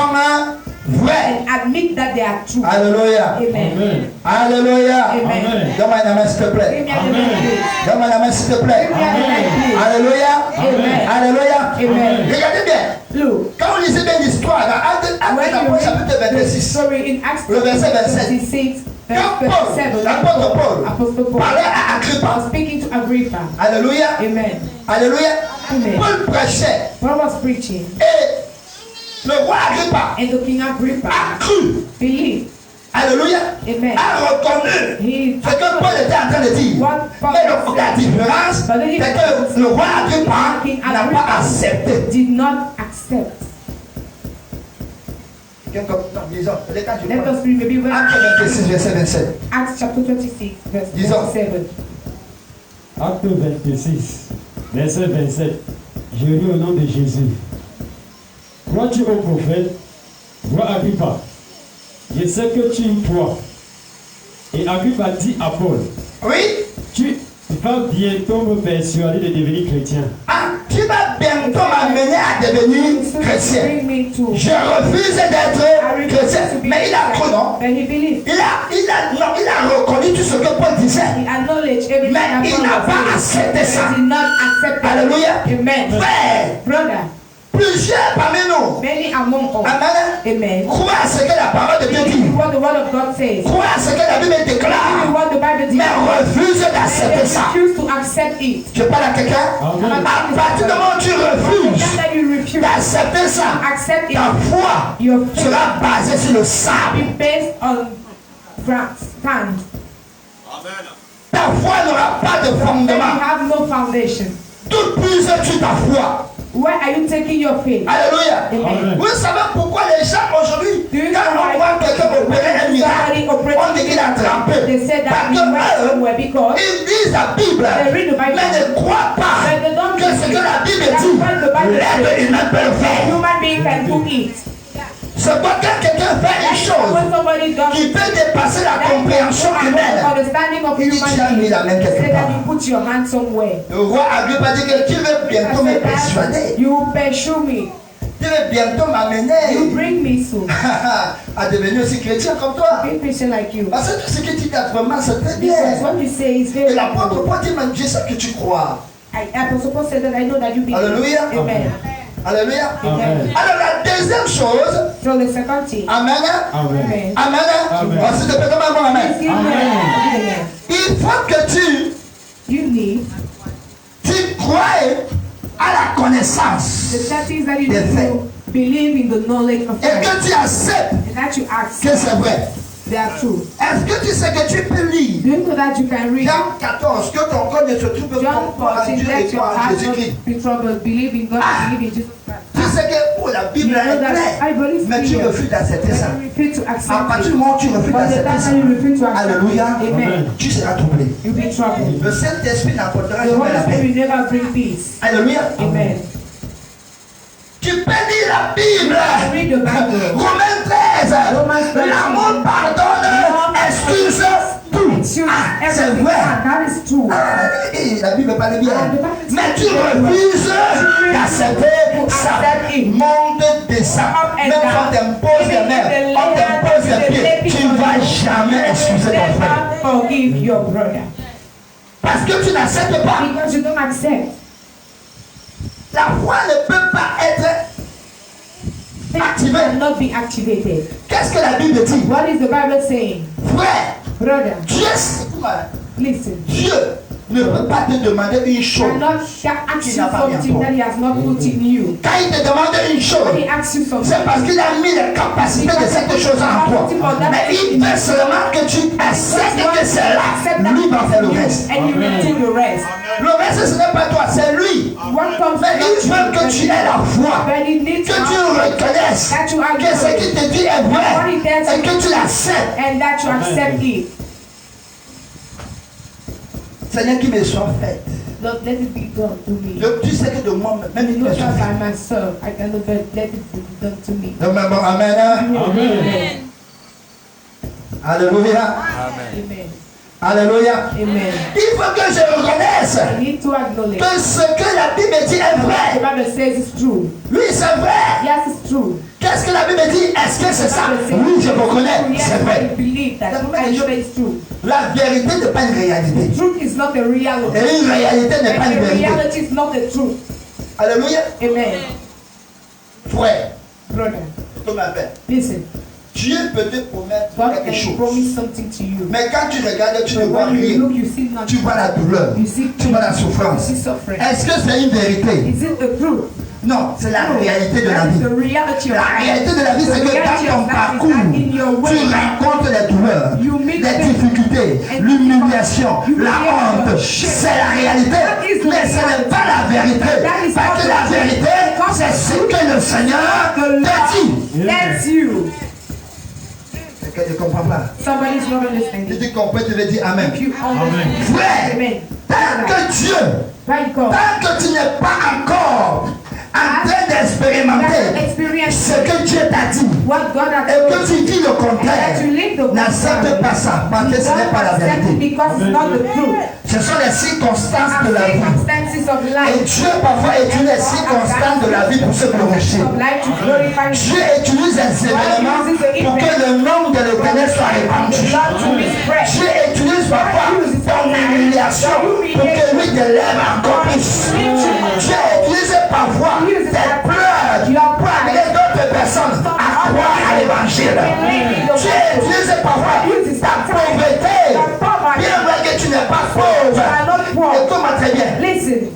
vrais. and admit that they are true. Alléluia. Amen. Alléluia. Amen. Donne-moi une main s'il te Give plaît. me an amen, please. Donne-moi une main s'il te plaît. Give me an amen, please. Alléluia. Amen. Alléluia. Amen. Regardez bien. Look, Quand on lisait bien l'histoire, dans Actes when you d'Apôtres, chapitre read the 26, story in Acts Le verset 27. 26, verse quand Paul, 27, l'apôtre Paul, Apostle Paul parlait à Agrippa. was speaking to Agrippa. Alléluia. Amen. Alléluia. Amen. Paul prêchait Paul was preaching, et le roi Agrippa and the king Agrippa a cru. believed. Alléluia. Amen. A reconnu He ce que Paul était en train de dire. What Paul Mais la said. différence, c'est que le roi Agrippa n'a pas accepté. did not accept. Quelqu'un comme, non, disons, quand tu Let prends us read maybe when Acte 26, verset 27. Acts chapter 26, verse Disons. 27. Acte 26, verset 27. Je lis au nom de Jésus. Crois-tu au prophète, roi Agrippa? Je sais que tu me crois. Et Agrippa dit à Paul, Oui. tu vas bientôt me persuader de devenir chrétien. Ah, tu vas bientôt m'amener à devenir chrétien. Bring me to. Je refuse d'être chrétien. Mais il a cru, non? But he believed. Il a reconnu tout ce que Paul disait. He acknowledged everything Mais that il Paul n'a was pas saying. accepté ça. He did not accept it. Alléluia. Amen. Frère, Brother, plusieurs parmi nous, many among us. amen, Amen. croient à ce que la parole de Dieu Believe dit. what the word of God says. Croient à ce que la Bible Believe déclare. what the Bible Mais declares. refuse And d'accepter they ça. refuse to accept it. Je parle à quelqu'un. Amen. À partir du moment où tu refuses Just that you refuse d'accepter to ça, accept it, ta foi your faith sera basée sur le sable. be based on ground, stand. Ta foi n'aura pas de Then you fondement. have no foundation. D'où puises-tu ta foi? Where are you taking your faith? Alléluia. Amen. Vous savez pourquoi les gens aujourd'hui, Do you quand know on why voit quelqu'un opérer un miracle, somebody operating on dit qu'il a trempé. They said that Parce he went que somewhere because ils lisent la Bible, they read the Bible, mais ne croient pas but they don't que ce que la Bible that's dit, what the Bible l'être says. humain peut le faire. Human being can do it. C'est pas quand quelqu'un fait une chose When somebody does qui peut dépasser la compréhension humaine. understanding of Tu as human mis being, la main quelque say that part. you put your hand somewhere. Le roi Agrippa dit que tu veux bientôt me I said that persuader. you will pursue me. Tu veux bientôt You m'amener bring me soon. à devenir aussi chrétien comme toi. Be Christian like you. Parce que tout ce que tu dis vraiment, c'est très bien. Because what you say is Et very l'apôtre good. Paul dit, mais je sais que tu crois. Apostle Paul said that I know that you believe. Alléluia. Amen. Alléluia. Amen. Alors la deuxième chose, So the second thing. amen, Amen. Amen. amen, Amen. oh, s'il te plaît, donne-moi un amen. Receive amen. Il faut que You need tu crois à la connaissance the third things that you Des need faits. to believe in the knowledge of et Christ. que tu acceptes And that you accept que c'est vrai. they are true. Est-ce que tu sais que tu peux lire Do you know that you can read Jean 14, que ton corps ne se trouve John pas en 14, Dieu let et your toi en heart not Jésus-Christ? be troubled. Believe in God, believe in Jesus Christ. Tu sais que oh, la You Bible know est that I claire, believe mais tu in you. refuses d'accepter ça. You refuse to À accept partir it. du moment où tu refuses But the d'accepter time ça, that you refuse to accept Alléluia. it, amen, tu seras troublé. you'll be troubled. Le Saint-Esprit n'apportera The jamais Holy la Spirit paix. will never bring peace. Alléluia. Amen. Tu peux lire la Bible. Read the Bible. Romains 13. Romans 13. L'amour pardonne, excuse tout. Excuse Ah, c'est everything. vrai. That is true. Ah, et la Bible parle bien. Ah, the Bible Mais tu says refuses d'accepter ça. accept it. Monte, descend. Up and Même down. quand on t'impose les mains, on t'impose les pieds, tu ne vas jamais excuser ton frère. Never forgive your brother. Parce que tu n'acceptes pas. Because you don't accept. La foi ne peut pas être activé. cannot be activated. Qu'est-ce que la Bible dit? What is the Bible saying? Frère, Brother, Dieu listen. ne peut pas te demander une chose. Cannot ask you something that he has not put in you. Quand il te demande une chose, When he asks you something, c'est parce qu'il a mis les capacités de cette chose en toi. Mais il veut seulement que tu acceptes que c'est là. Lui va faire le reste. and he will do the rest. Le reste, ce n'est pas toi, c'est lui. What comes Mais il veut que tu aies la foi. But he needs Que tu reconnaisses que ce qu'il te dit est vrai et que tu l'acceptes. and that you accept it. Seigneur, qui me soit fait. Lord, let it be done to me. Tu sais que de moi, même une Not personne. by myself. I cannot but let it be done to me. Amen. Amen. Amen. Alléluia. Amen. Alléluia. Amen. Il faut que je reconnaisse I need to acknowledge que ce que la Bible dit est the vrai. Bible says it's true. Oui, c'est vrai. Yes, it's true. Qu'est-ce que la Bible dit? Est-ce que c'est ça? Oui, je reconnais. Yes, C'est I vrai. believe that. I know that it's true. La vérité n'est pas une réalité. Truth is not a reality. Et une réalité n'est pas And une the vérité. reality is not the truth. Alléluia. Amen. Frère, Brother, tu m'appelles. listen. Dieu peut te promettre God quelque can chose. promise something to you. Mais quand tu regardes, tu ne But vois when you rien. look, you see nothing. Tu vois la douleur. You see Tu vois la pain. You souffrance. see suffering. Est-ce que c'est une vérité? Is it the truth? Non, c'est la réalité de la That is vie. the reality of La life. réalité de la vie, c'est The que reality dans ton of life is parcours, that in your tu way, rencontres les douleurs, You meet les them. difficultés, And l'humiliation, la humiliation. honte. C'est la réalité, That is the mais ce n'est reality. pas la vérité. That is Parce not que the la truth. vérité, c'est ce que le Seigneur The te dit. Lord, that's you. C'est que je ne comprends pas. Somebody's not Si understanding. tu comprends, tu veux dire Amen. If you understand. Frère, Amen. tant que Dieu, Thank God. tant que tu n'es pas encore en train d'expérimenter ce que Dieu t'a dit, What God has et que told you. tu dis le contraire, And that you live the n'accepte pas ça, parce que ce n'est pas la Don't accept it vérité. because it's not the truth. Ce sont les circonstances de la vie. Circumstances of Et life. Dieu parfois utilise les circonstances de la vie pour se glorifier. Of life to glorify Dieu God. utilise les événements pour que le nom de l'Éternel soit répandu. Dieu utilise parfois ton humiliation pour que lui te lève encore plus. Dieu utilise parfois tes pleurs pour amener d'autres personnes à croire à l'évangile. Dieu utilise parfois ta pauvreté. Bien vrai que tu n'es pas pauvre. Écoute-moi très bien. Listen,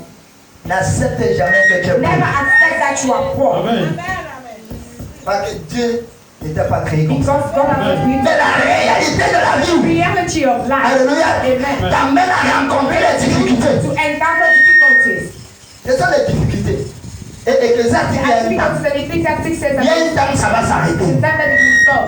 N'accepte jamais que tu es never pauvre. accept that you are poor. Amen. Parce que Dieu n'était pas créé comme Because ça. God has not been Mais la réalité de la the vie, reality of life. alléluia, Amen. t'amène à rencontrer les difficultés. To encounter difficulties. Ce sont les difficultés. Et Ecclésiaste dit qu'il y a un temps. Because the Ecclesiastes says Il y a that un temps, ça va the s'arrêter. time that it will stop.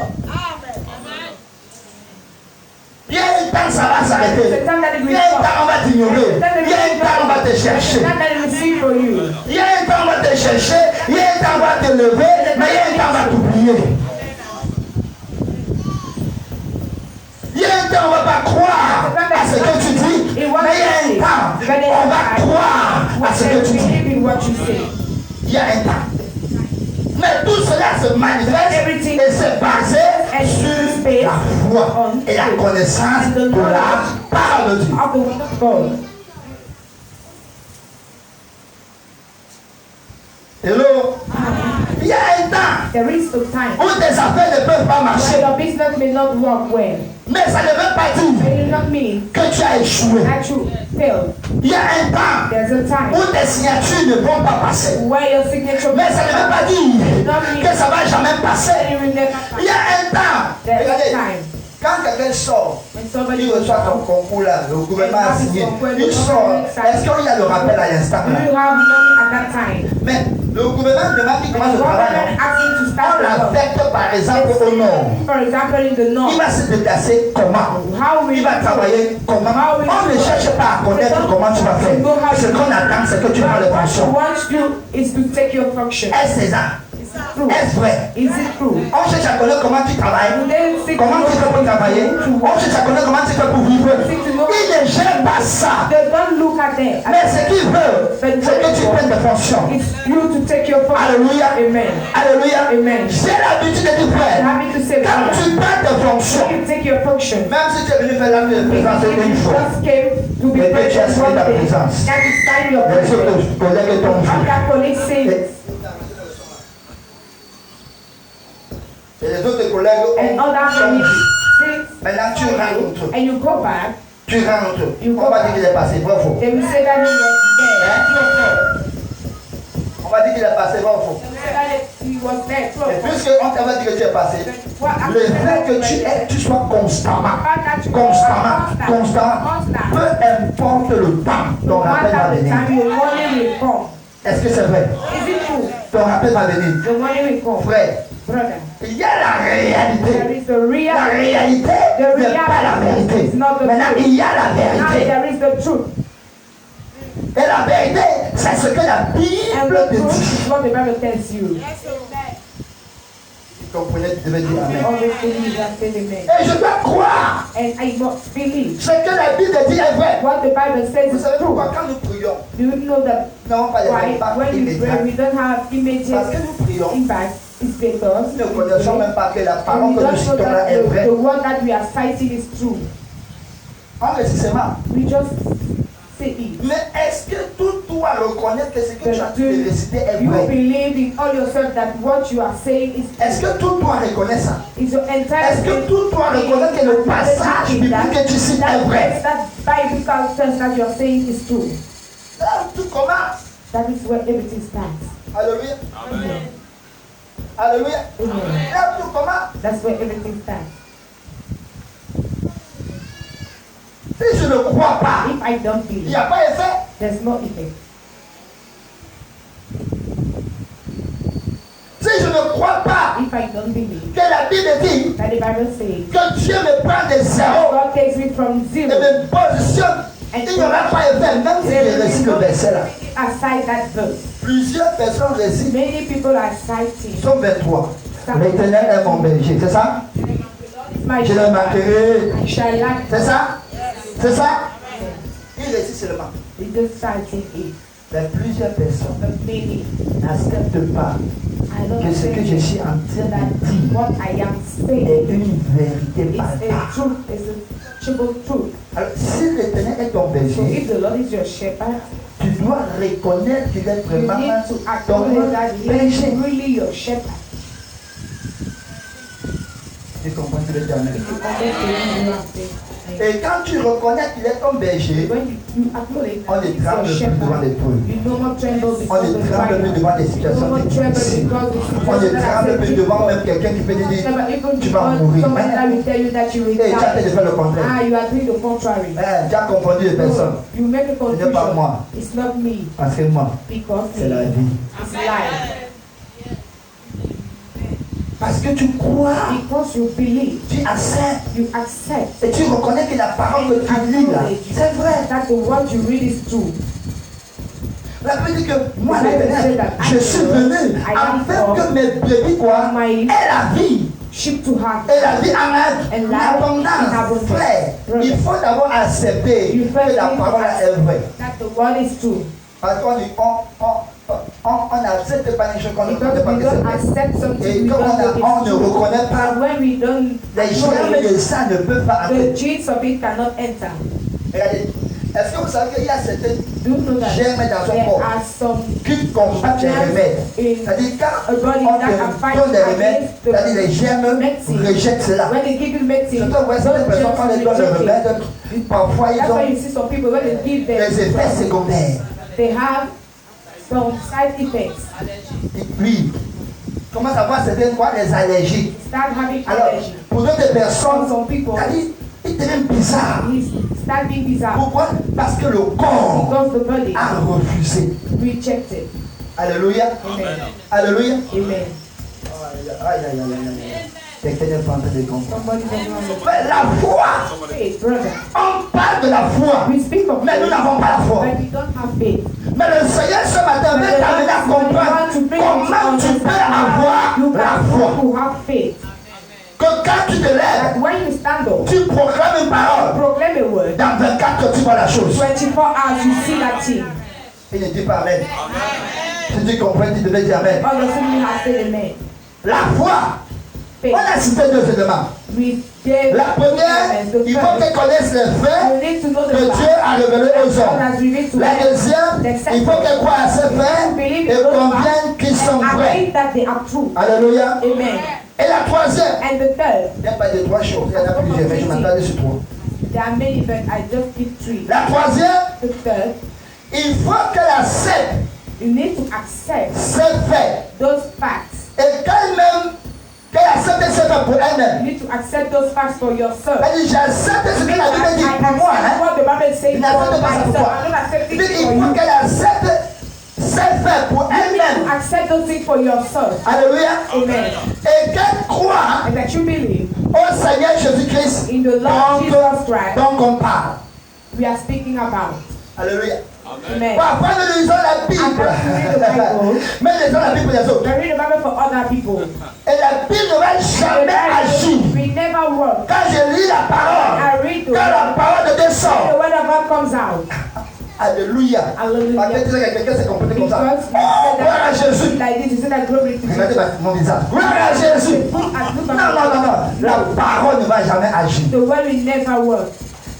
Il y a un temps, ça va s'arrêter. The time that it Il will y a un temps, stop. on va t'ignorer. Il y a un temps, on va te The chercher. time that it will see for you. Il y a un temps, on va te chercher. Il y a un temps, on va te lever. Mais il y a un temps, on va t'oublier. Il y a un temps, on ne va pas croire à ce que tu dis. Mais il y a un temps, on va croire à ce que tu dis. Believe in what you say. Il y a un temps. Mais tout cela se manifeste et se base sur la foi et la connaissance de la parole de Dieu. Of the word of God. Hello? Il y a un temps There is a time où tes affaires ne peuvent pas when marcher. your business may not work well. Mais ça ne veut pas It dire does not mean que tu as échoué. that you failed. Il y a un temps There's a time où tes signatures ne vont pas passer. where your signature Mais ça ne veut pas dire que ça va jamais passer. it will never Il y a un temps. There's a Regardez, time quand quelqu'un sort, when il somebody reçoit son concours là, le gouvernement a signé. Il sort. Est-ce qu'il y a le rappel à l'instant do là? you have money at that time? Mais le gouvernement demande qu'il When commence the le travail. government Non? asks you to On start the work, l'affecte par exemple au nord. for example in the Il north, va se déplacer comment? how will Il va travailler comment? On ne cherche pas à connaître comment tu vas faire. Ce qu'on attend, c'est que tu prends les what you fonctions. want to do is to take your function. Est-ce ça? Is it true? Est-ce vrai? Is it true? On cherche à connaître comment tu travailles. Do they seek to Comment tu fais pour travailler? On cherche à connaître comment tu fais pour vivre. Il ne gère pas ça. They don't look at them. Mais ce qu'il veut, c'est que tu prennes des fonctions. It's you to take your function. Alléluia. Amen. Alléluia. Amen. J'ai l'habitude de dire, I'm frère, happy to say quand that. tu prends tes fonctions, You take your function. même si tu es venu faire l'acte de présence If une you fois, just came to be Mais que tu as present signé one ta day, présence. that is sign your les presence. autres collègues t'ont vu. How can police say Et- it? Et les autres collègues and other sont... family Maintenant, tu rentres. and you go back, Tu rentres. On va dire qu'il est passé, vrai ou faux? they will say that he was there. On va dire qu'il est passé, vrai ou faux? They will say that he was there. Et puisqu'on t'avait dit que tu es passé, le fait que tu sois constamment, peu importe le temps, ton rappel va venir. Est-ce que c'est vrai? Is it true? Ton rappel va venir. The money will come. Frère, Brother, il y a la there réalité. is the La reality. réalité n'est pas la vérité. Maintenant, il y a la Now vérité. there is the truth. Et la vérité, c'est ce que la And Bible the te truth dit. is what the Bible tells you. Tu comprenais, tu devais dire Amen. Always believe and say amen. Et je dois croire And I must believe ce que la Bible dit est vrai. what the Bible says Vous is savez true. pourquoi quand nous prions, Do you know that nous n'avons pas les why impacts when we immédiats? pray we don't have immediate Parce que nous prions, impact? It's because nous ne connaissons même pas que la and parole we que nous don't know citons là that est vraie. the word that we are citing is true. Enregistrement. We just say it. Mais est-ce que tout toi reconnaître que ce que tu as But dit de réciter est you vrai? believe in all yourself that what you are saying Est-ce que tout toi reconnaît ça? is your entire Est-ce que tout toi reconnaît que le passage biblique que tu cites est vrai? that biblical text that you are saying is true. Là, tout commence. That is where everything starts. Alléluia. Amen. Alléluia. Amen. Là, tout commence. That's where everything starts. Si je ne crois pas, If I don't il n'y believe, a pas effet. there's no effect. Si je ne crois pas If I don't believe que la Bible dit that the Bible says que Dieu me prend de zéro God takes me from et zero me positionne, il n'y aura pas effet, même si je récite le verset là. aside that verse. Plusieurs personnes récitent, Many people are citing sont 23. L'Éternel est mon berger, c'est ça? my Je le marquerai. I shall lack. C'est ça? C'est ça? Il récite seulement. It's just citing it. Mais plusieurs personnes But many n'acceptent pas I don't que ce que je think suis en train that de dire what I am est saying une vérité is a palpable. truth, is a triple truth. Alors, si l'Éternel est ton So berger, if the Lord is your shepherd, tu dois reconnaître qu'il est you vraiment need to ton acknowledge that He is berger. really your shepherd. Tu comprends ce que je veux dire? If you connect to Him, you are saved. Et quand tu reconnais qu'il est ton berger, When you acknowledge on that ne He is tremble your plus devant shepherd, les poules. you no more tremble On because ne of the tremble plus fire. devant des No situations more tremble difficiles. because of the On ne situations that tremble are plus devant même quelqu'un qui peut te dire even tu vas because mourir. somebody that will tell you that you will Et tu as fait de die. faire le contraire. You are doing the contrary. Tu as confondu les personnes. No, you make a Ce n'est pas confusion. moi. It's not me, Parce que moi, because c'est la me. vie. It's life. Parce que tu crois, Because you believe, tu acceptes you accept, et tu reconnais que la parole que tu lis là, c'est vrai. that the word you read is true. La Bible dit que moi, l'Éternel, je suis venu afin que mes brebis quoi, aient la vie. Sheep to have. Et la vie en abondance. Frère, il faut d'abord accepter que la parole est vraie. That the word is true. Parce qu'on n'accepte pas les choses qu'on ne Because connaît pas we que don't c'est vrai. accept something Et we comme don't know on it's ne true. reconnaît pas, But when we don't les germes acknowledge, de ça ne peuvent pas the entrer. genes of it cannot enter. Regardez, est-ce que vous savez qu'il y a certaines Do you know that germes dans son there corps are some qui combattent les remèdes? C'est-à-dire quand a body on that can te fight donne des remèdes, against c'est-à-dire les germes medicine. rejettent cela. When they give you medicine, Surtout ouais, certaines those personnes quand germs ils donnent le reject remède, it. parfois ils That's why ont you see some people when they give them des effets secondaires. they have some side effects. Et puis, commence à avoir certaines fois des allergies. Start having Alors, allergy. pour d'autres personnes, Some people, c'est-à-dire, ils deviennent bizarres. he start being bizarre Pourquoi? Parce que le corps because the body a refusé. rejected. Alléluia. Amen. Alléluia. Amen. Aïe, aïe, aïe, aïe. Quelqu'un n'est pas en train de comprendre. Somebody doesn't understand. Mais la foi, Faith, brother. on parle de la foi, We speak of mais nous faith, n'avons pas la foi. but we don't have faith. Mais le Seigneur ce matin veut t'amener à comprendre comment tu peux avoir You la can foi. to have faith. Que quand tu te That lèves, when you stand up, tu proclames une parole. proclaim a word. Dans 24 heures, tu vois la chose. 24 hours, you see that thing. Il ne dit pas Amen. Si tu comprends, tu devais dire Amen. All the things have said amen. La foi, Faith. on a cité deux éléments. We gave La première, il faut qu'elle connaisse les faits you need to know the que Dieu fact a révélés aux God hommes. has revealed to La us. deuxième, il faut qu'elle croie à ces faits et convienne qu'ils sont and vrais. believe that they are true. Alléluia. Amen. Et la troisième, And the third, il n'y a pas de trois choses, il y en a plusieurs, mais je m'attendais sur trois. there are many, but I just picked three. La troisième, The third, il faut qu'elle accepte you need to accept ses faits. those facts. Et qu'elle accepte ses faits pour You elle-même. need to accept those facts for yourself. Elle dit, j'accepte ce que la Bible dit pour moi. I accept what the Bible says Il for n'accepte pas ça pour myself. toi. I'm not accepting Il it dit, for il faut you. qu'elle accepte ses faits pour You need to elle-même. accept those things for yourself. Alléluia. Amen. Et qu'elle croit And that you believe au Seigneur Jésus-Christ in the Lord Jesus Christ dont on parle. we are speaking about. Alléluia. Amen. Parfois nous lisons la Bible, mais lisons la Bible des autres. I read the Bible for other people. Et la Bible ne va And the jamais agir. Bible will never work. Quand je lis la parole, I read the quand la word. parole de Dieu The sort, word of God comes out. alléluia. Hallelujah. Parce que quelqu'un s'est comporté comme ça. Because you Oh, said gloire à that Jésus. like this, you said that glory to Regardez Jesus. mon visage. Gloire à Jésus. Look at Non. La parole ne va jamais agir. the word will never work.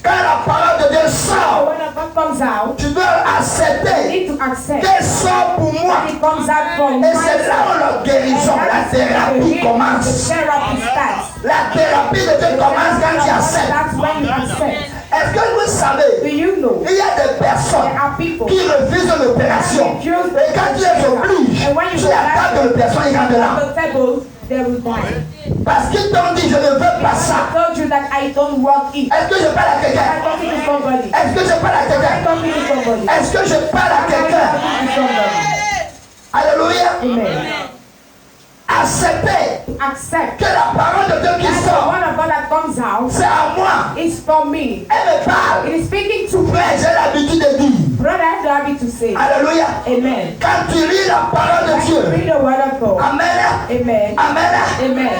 Quand la parole de Dieu The sort, word of God comes out. tu dois You accepter need to accept. qu'elle sort pour moi. It comes out from Et c'est là où la guérison, la thérapie The commence. therapy starts. La thérapie de Dieu commence quand tu acceptes. That's when you accept. Est-ce que vous Do savez, you know il y a des personnes there are people qui refusent l'opération. Et quand tu les obliges, tu attends que l'opération ira de là. on the table, they will die. Parce qu'ils t'ont dit, je ne veux pas ça. I told you that I don't want it. Est-ce que je parle à I'm quelqu'un? talking to somebody. Est-ce que je parle à I'm quelqu'un? talking to somebody. Est-ce que je parle à I'm quelqu'un? talking to somebody. Alléluia. Amen. Acceptez Accept que la parole de Dieu qui that the sort, word of God that comes out c'est à moi. is for me. Elle me parle. It is speaking to me. Frère, j'ai l'habitude de dire. Brother, I have the habit to say. Alléluia. Amen. Quand tu lis la parole de When you Dieu, read the word of God. Amen. Amen. Amen. Amen.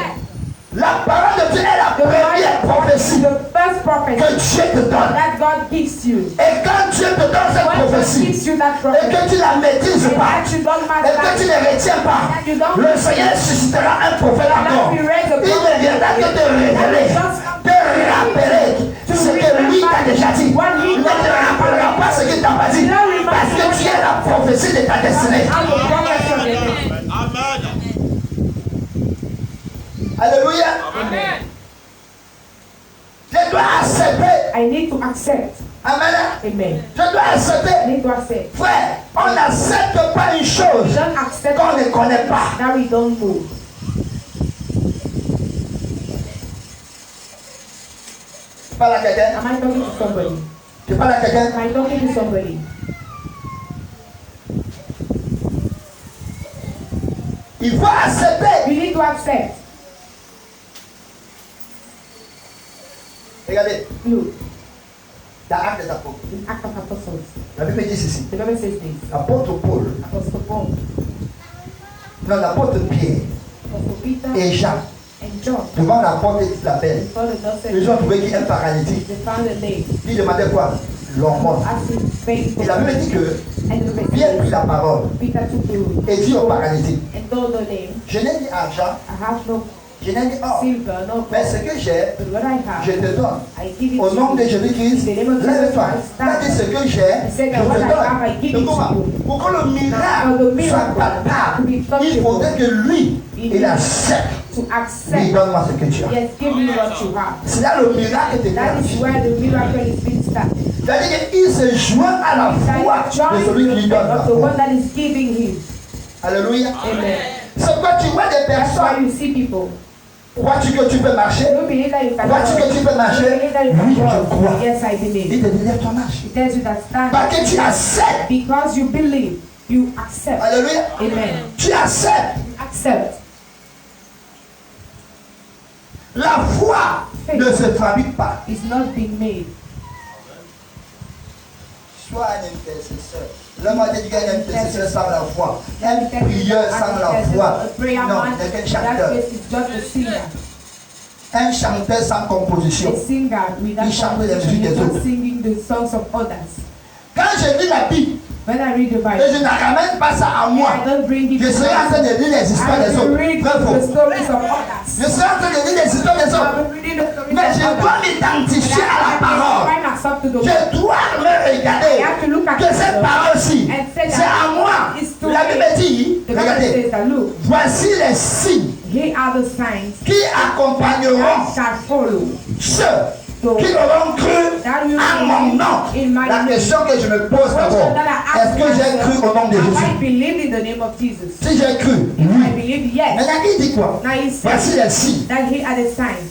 La parole de Dieu est la The première word is prophétie the first prophecy que Dieu te donne. that God gives you. Et quand Dieu te donne cette When God prophétie, gives you that et prophecy, que tu la maîtrises and pas, that you don't et que tu master, ne retiens pas, le Seigneur suscitera un prophète encore. Il ne viendra que te révéler, te rappeler ce que lui t'a déjà dit. Il ne te rappellera pas ce qu'il t'a pas dit, parce que tu es la prophétie de ta destinée. I'm the prophet of the day. Alléluia. Amen. Je dois accepter. I need to accept. Amen. Amen. Je dois I accepter. need to accept. Frère, on n'accepte pas une chose Don't accept qu'on ne connaît pas. that we don't know. Tu parles à quelqu'un? Am I talking to somebody? Tu parles à quelqu'un? Am I talking to somebody? Il faut accepter. You need to accept. Regardez, Look, dans Actes des Apôtres, in Act of Apostles, la Bible dit ceci. the Bible says this. L'apôtre Paul, Apostle Paul, non, l'apôtre Pierre Apostle Peter, et Jean, and John, devant la porte de la belle, before the door ils said, ont trouvé qu'il y a un paralytique. they found a lake, Ils demandaient quoi? L'hormone. asking faith Et la Bible dit que and the Bible Pierre prit says, la parole Peter took the et dit au paralytique, and told the name, je n'ai ni argent, I have no je n'ai ni or, silver, no mais ce gold, que j'ai, but what I je have, te donne. I give it Au to nom de you. Jésus-Christ, lève-toi. Il a dit ce que j'ai, je te donne. Donc, comment? Pour que le miracle soit palpable, il faudrait que lui, il accepte. To Lui, accept, donne-moi ce que tu as. yes, give me what you have. C'est là le miracle de That is grâce. where the miracle is being started. C'est-à-dire qu'il se joint à la foi That de join celui qui lui the donne la of the foi. one that is giving him. Alléluia. Amen. C'est quoi tu vois des That's why personnes. you see people. Crois-tu que tu peux marcher? You believe that you can Crois-tu que tu peux You marcher? believe that you Oui, can je walk. crois. Yes, I believe. Il te dit, lève-toi, marche. It tells you that stand Parce que tu acceptes. because you believe, you accept. Alléluia. Amen. Tu acceptes. Accept. La foi ne se fabrique pas. It's not being made. Sois un intercesseur. L'homme a dit qu'il y a un intercesseur sans la foi. Un prieur sans la foi. A prayer Non, man, c'est qu'un that chanteur. case is just a singer. Un chanteur sans composition. A singer without Il chante les musiques composition. des He's not autres. singing the songs of others. Quand je lis la Bible, When I read the et Bible, je ne ramène pas ça à moi, I don't bring it je to serai en train de lire les histoires I des will autres. read Vrai the faux. stories of others. Je serai en train de lire les histoires des I autres. will read the stories Mais of je others. dois m'identifier à la parole. Find myself to the word. Je dois me regarder I have to look at que cette myself parole-ci, and say that c'est à moi. it's to La me. Bible dit, The Bible regardez, says that look, voici les signes Here are the signs qui accompagneront that shall follow. ceux qui auront cru en mon nom. La question que je me pose d'abord, est-ce que j'ai cru au nom de I Jésus? believe in the name of Jesus. Si j'ai cru, I oui. believe yes. Maintenant, il dit quoi? Now he Voici says les signes that here are the signs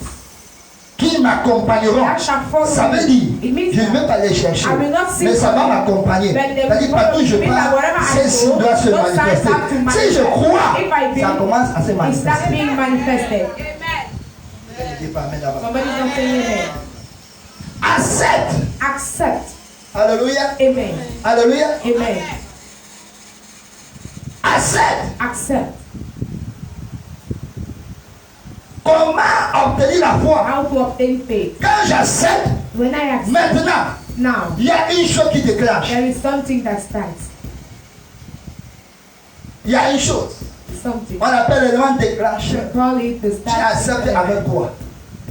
qui m'accompagneront. that shall follow. Ça veut dire, It means je ne vais pas les chercher, I will not seek mais ça va for them. m'accompagner. But they C'est-à-dire, will partout où je follow. It means that pars, wherever I ces signes go, doivent se those signs manifester. have to Si manifest. je crois, If I ça believe, commence à se it starts manifester. being manifested. Je dis pas amen là-bas. Somebody's not saying amen. Accepte. Accept. Alléluia. Amen. Alléluia. Amen. Accepte. Accept. Comment obtenir la foi? How to obtain faith. Quand j'accepte, When I accept maintenant, now, il y a une chose qui déclenche. there is something that starts. Il y a une chose. Something. On appelle l'élément déclencheur. Call it the Tu start. acceptes avec quoi?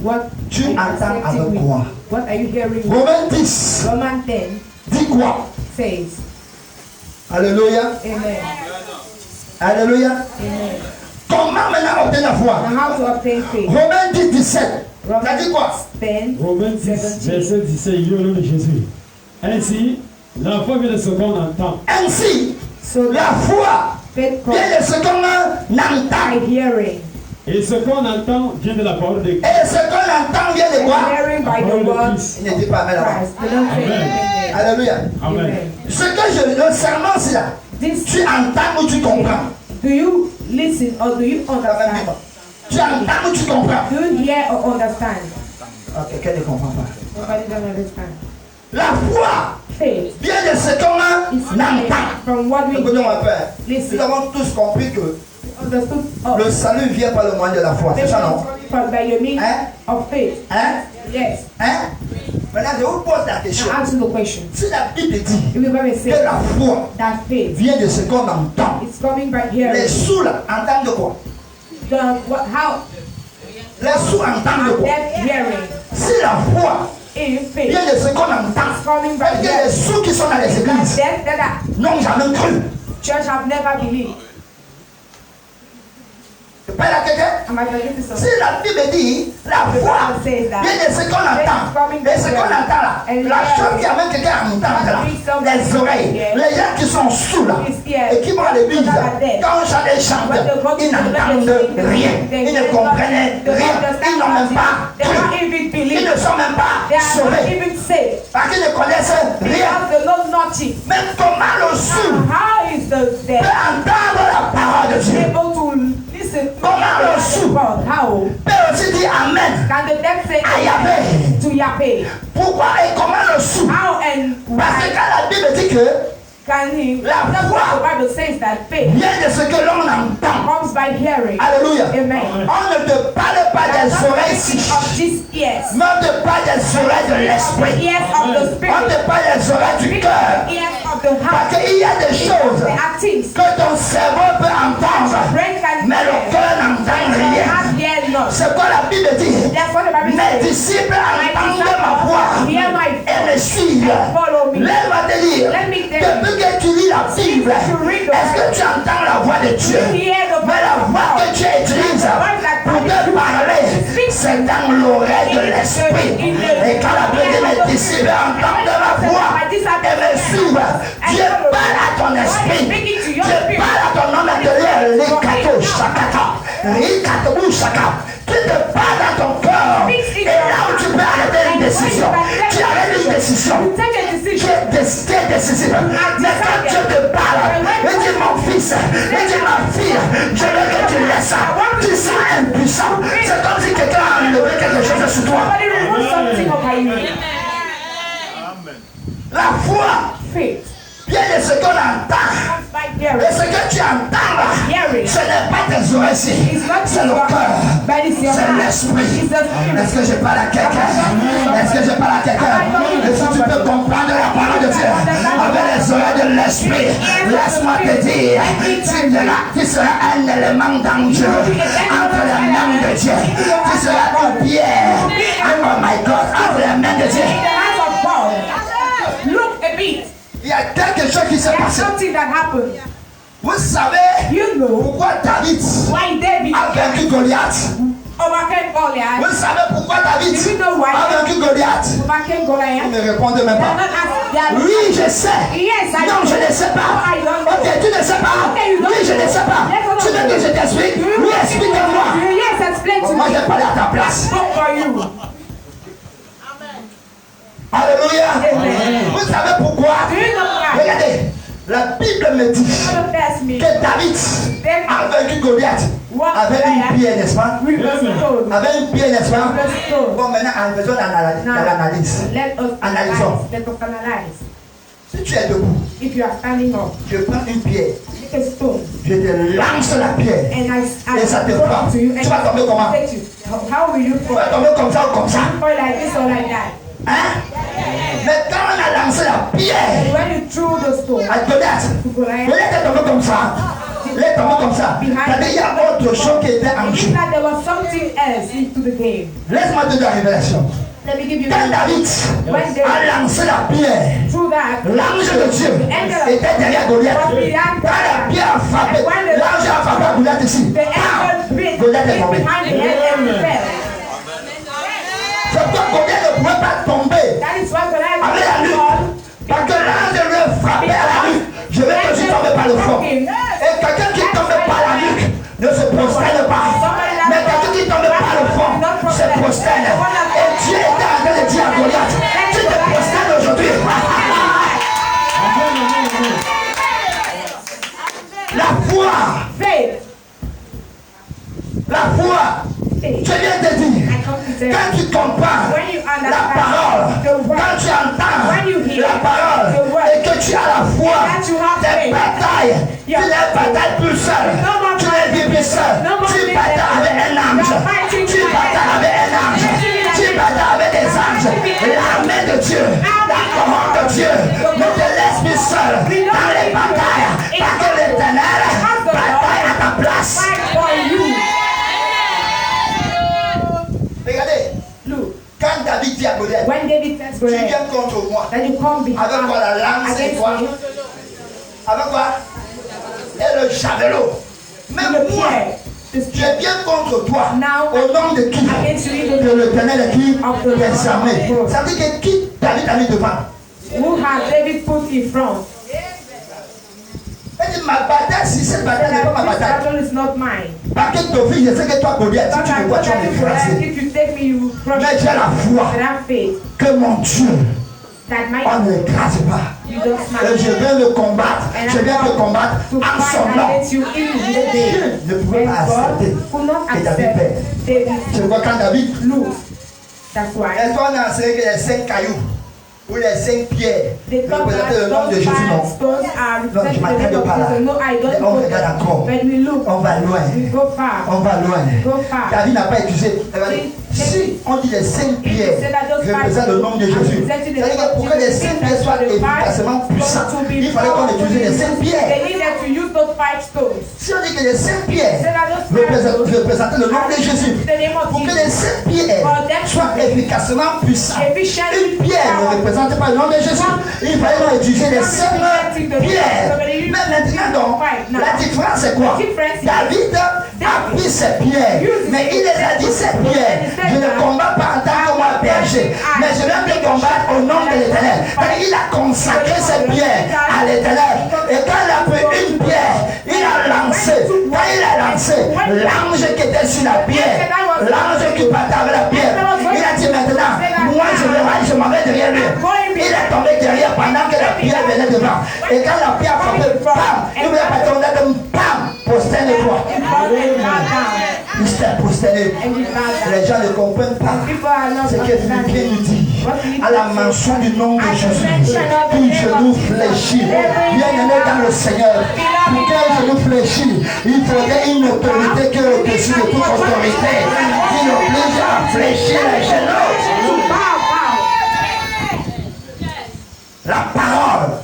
What Tu are you entends accepting avec with? quoi? What are you hearing? Romains 10 Romans 10 dit quoi? says, Alléluia. Amen. Alléluia. Amen. Comment maintenant obtenir la foi? Now how to obtain faith. Romains 10, 17. Ça dit quoi? 10, Romains 10, 17. verset 17, il dit au nom de Jésus. Ainsi, la foi vient de ce qu'on entend. Ainsi, So la foi faith vient comes de ce qu'on entend. by hearing. Et ce qu'on entend vient de la parole de Christ. Et ce qu'on entend vient de And quoi? hearing by the Parole de word Christ. Il ne dit pas amen là-bas. Christ. They don't say Amen. amen. Alléluia. Amen. Amen. Ce que le serment, c'est là. This, Tu entends ou tu comprends? do you listen or do you La même understand? chose. Tu entends ou tu comprends? Do you hear or understand? Ah, quelqu'un ne comprend pas. Nobody don't understand. La foi Faith vient de ce qu'on is entend. from what we Écoutez mon hear. père. Listen. Nous avons tous compris que Understood of le salut vient par le moyen de la foi. C'est ça, non? by your means Hein? of faith. Hein? Yes. Hein? Maintenant, je vous pose la question. Now answer the question. Si la Bible dit If we very que say la foi that faith vient de ce qu'on entend, is coming by les hearing, sous là entendent de quoi? how Les sous entendent de are quoi? deaf hearing Si la foi in faith vient de ce qu'on is entend, coming by parce que les hearing. sous qui sont dans les That églises deaf that are n'ont jamais cru. church have never believed. C'est pas là quelqu'un? Am I going to Si la Bible dit la foi vient de ce qu'on entend, et ce qu'on entend là, la chose qui amène quelqu'un à entendre là, les oreilles, les gens qui sont sous là, et qui vont à l'église, quand j'allais chanter, ils n'entendent rien, ils ne comprennent rien, ils n'ont même pas They cru, don't even ils believe. ne sont même pas They are not sauvés, even saved. parce qu'ils ne connaissent rien. Because they know nothing. Mais comment le sous How is the peut deaf entendre la parole de Dieu? able to listen to Comment le the sous God? How peut aussi dire Amen can the deaf say à Yahvé? to Yahweh? Pourquoi et comment le sous? How and Parce que why quand la Bible dit que can he? La That's foi what the Bible says that faith vient de ce que l'on entend. comes by hearing. Alléluia. Amen. On ne te parle pas des oreilles ici. Of these ears, Mais on te parle des oreilles de the l'esprit. ears of the On spirit, te parle des oreilles du cœur. the ears of the Parce heart. qu'il y a des choses There are things que ton cerveau peut entendre, brain can mais le hear, cœur n'entend the rien. heart hears not. C'est quoi la Bible dit? That's what the Bible Mes says. disciples entendent ma voix Hear my et me suivent. follow me. Laisse-moi te dire, Let me tell you. depuis que tu lis la Bible, est-ce que tu entends la voix de Dieu? Mais la voix que tu utilises pour te parler, c'est dans l'oreille de l'esprit. Et quand la Bible dit mes disciples entendent ma voix et me suivent, Dieu parle à ton esprit. Dieu parle à ton homme intérieur. Rikato Shakata. Rikato Shaka. Qui te parle dans ton cœur. Et là où tu peux arrêter une décision. Tu arrêtes une décision. Take a Tu decision. es décisif. Mais quand Dieu te parle, il dit mon fils, il dit ma fille, je veux que tu laisses ça. Tu sens impuissant. C'est comme si quelqu'un a enlevé quelque chose sur toi. Somebody remove something of you. La foi Faith vient de ce qu'on entend. comes by Et hearing. ce que tu entends là, ce n'est pas tes oreilles ici, It's not c'est le your cœur. but it's your C'est heart. l'esprit. It's the spirit. Est-ce que je parle à quelqu'un? Est-ce que je parle à quelqu'un? Et si tu peux comprendre la parole de Dieu avec les oreilles de l'esprit, laisse-moi te dire, tu seras un élément dangereux entre les mains de Dieu. Tu seras une pierre, oh my God, entre les mains de Dieu. In the hands of God. Look a bit. Il y a quelque chose qui s'est There's passé. something that happened. Vous savez You know pourquoi David why David a vaincu Goliath? overcame Goliath. Vous savez pourquoi David You know why a vaincu Goliath? overcame Goliath. Ne répondez même They are pas. not asking. They are not- Oui, je sais. Yes, I Non, know. je ne sais pas. No, I don't know. Ok, tu ne sais pas. Okay, you don't Oui, je ne know. sais pas. Yes, I don't Tu veux que je know. t'explique? Do you Oui, want explique-moi. me to- Yes, explain to Moi, me. je parle à ta place. Spoke for you. Alléluia. Amen. Vous savez pourquoi? Do you know why? Regardez, la Bible me dit God bless me. que David a vaincu Goliath avec une pierre, n'est-ce pas? We will stone. Avec une pierre, n'est-ce pas? We will stone. Bon, maintenant, en faisant l'analyse. Let us Analysons. analyze. Let us analyze. Si tu es debout, If you are standing up, je prends une pierre, take a stone je te lance la pierre. and I Et ça te throw frappe. it to you Tu vas tomber comment? take you. How will you Tu vas fall? tomber comme ça ou comme ça. Fall like this or like that? Hein? Mais quand on a lancé la pierre And when you threw the stone à Goliath, to Goliath, Goliath est tombé comme ça. Il est tombé comme ça. C'est-à-dire qu'il y a autre chose qui était en it jeu. means that there was something else into the game. Laisse-moi te donner la révélation. Let me give you Quand David when a they lancé la pierre, threw that, l'ange de Dieu était derrière Goliath. Quand la pierre a frappé, l'ange a frappé Goliath ici. the angel hit Goliath est tombé. behind the head and fell. C'est pourquoi Goliath ne pouvait pas tomber That is why Goliath avec la nuque. fall. Parce que l'ange lui a frappé à la nuque. Je vais te dire tomber par le front. Et quelqu'un qui tombe par la nuque ne se prosterne pas. Mais quelqu'un qui tombe par le front se prosterne. Et Dieu était en train de dire à Goliath, tu te prosternes aujourd'hui. La foi, Faith. la foi, je viens de dire, I come to say, quand tu compares when you la understand parole, the word, quand tu entends when you hear la parole the word, et que tu as la foi, that you have tes faith, batailles, tu your- ne batailles plus seul, No more tu ne vis plus seul, No more tu living batailles avec un ange, You are fighting tu with batailles avec un ange, tu batailles avec des anges, fighting l'armée de Dieu, la commande de Dieu, ne te laisse plus seul dans les batailles, parce que l'éternel bataille à ta place. fight for you. Regardez, Look, quand David dit à Goliath, when David tells tu Goliath viens contre moi, that you come avec quoi la lance et against quoi? me, Avec quoi? Et le javelot. Mais the moi, pierre, the je spear, viens contre toi. Now, Au nom de qui? against you, De l'éternel et qui? Of the Des armées. Lord. Ça veut dire que qui David a mis devant? who had David put in front. Elle dit ma bataille, si cette bataille n'est pas ma This bataille. battle is not mine. Parce que ton fils, je sais que toi, Goliath, si But tu I me vois, tu vas tell you, m'écraser. if you take me, you crush Mais j'ai la foi But have faith que mon Dieu, that my on ne l'écrase pas. you don't Et smash. je viens le combattre. And Je viens I'm le combattre to en son fight nom. against you in the day. Dieu ne pouvait And pas God accepter could not que David accept perde. David Je vois quand David lose. That's why est-ce qu'on a enseigné que les 5 cailloux ou les 5 pierres they thought représentaient that le nom de those Jésus? five Non. stones are Non, je representing the m'attends name pas of là. Jesus. No, I don't On go regarde there. encore. When we look, On va loin. we go far. On va loin. Go far. David n'a pas utilisé. Regardez, si on dit les 5 pierres représentent le nom de Jésus, c'est-à-dire que pour que les 5 pierres soient efficacement puissantes, il fallait qu'on utilise les 5 pierres. They needed to use those 5 stones. Si on dit que les 5 pierres So that those 5 stones représentaient le nom de Jésus, the name of pour que les Jesus. 5 pierres soient efficacement puissantes, une pierre ne représente pas le nom de Jésus. Il fallait qu'on utilise les 5 pierres. Mais maintenant, donc, la différence c'est quoi? David a pris ses pierres, mais il les a dit ces pierres. Je ne combats pas en tant que moi berger, mais je viens de combattre au nom de l'Éternel. Il a consacré ses pierres à l'Éternel. Et quand il a pris une pierre, il a lancé. Quand il a lancé, l'ange qui était sur la pierre, l'ange qui partait avec la pierre, il a dit maintenant, moi je m'en vais derrière lui. Il est tombé derrière pendant que la pierre venait devant. Et quand la pierre a frappé, bam, il voulait pas tomber comme bam, prosterne-toi. Il s'est prosterné. Les gens ne comprennent pas ce que Philippiens nous dit. À la mention du nom de Jésus, tout genou fléchit. Bien-aimé dans le Seigneur, pour qu'un genou fléchit, il faudrait une autorité qui est au-dessus de toute autorité, qui oblige à fléchir les genoux. La parole,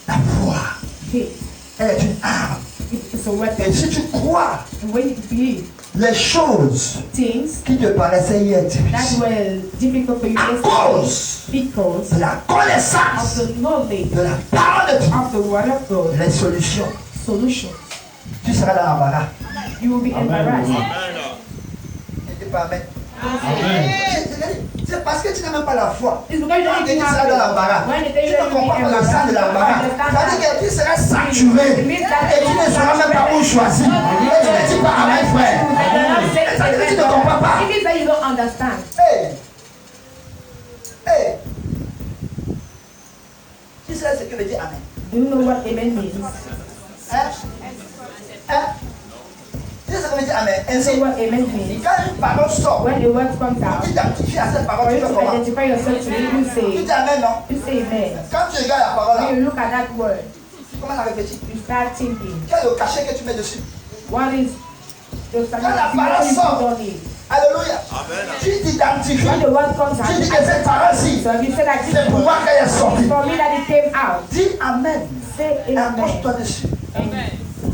la foi, elle est une arme. It's a weapon. Et si tu crois And when you believe les choses things qui te paraissaient hier that difficiles were difficult for you à yesterday cause because de la connaissance of the knowledge de la parole de Dieu, of the word of God, les solutions, solutions. tu seras dans l'embarras. You will be embarrassed. Tu dis pas amen. Amen. C'est parce que tu n'as même pas la foi. It's because you Quand don't tu even seras dans have l'embarras, when tu they ne comprends pas le sens de l'embarras. Ça veut dire que tu seras saturé et tu ne sauras même pas où choisir. Et tu ne dis pas amen, frère. Ça veut dire que tu ne comprends pas. It means that you don't understand. Hey! Hey! Tu sais ce que veut dire amen? Do you know what amen means? Hein? Hein? Tu sais ce que veut dire amen? Do you Ainsi, know what amen means? quand une parole sort, When the word comes out, tu t'identifies à cette parole, for tu you fais to comment? identify yourself to it, you Tu say, dis amen, non? you say amen. Quand tu regardes la parole là, When you look at that word, tu commences à réfléchir. you start thinking, Quel est le cachet que tu mets dessus? what is the Quand la parole significance you sort, put on it? alléluia, tu t'identifies. When the word comes out, Tu dis que cette parole-ci, so you say that this c'est pour moi qu'elle est sortie. for me that it came out. Dis amen. Say Et amen. accroche-toi dessus.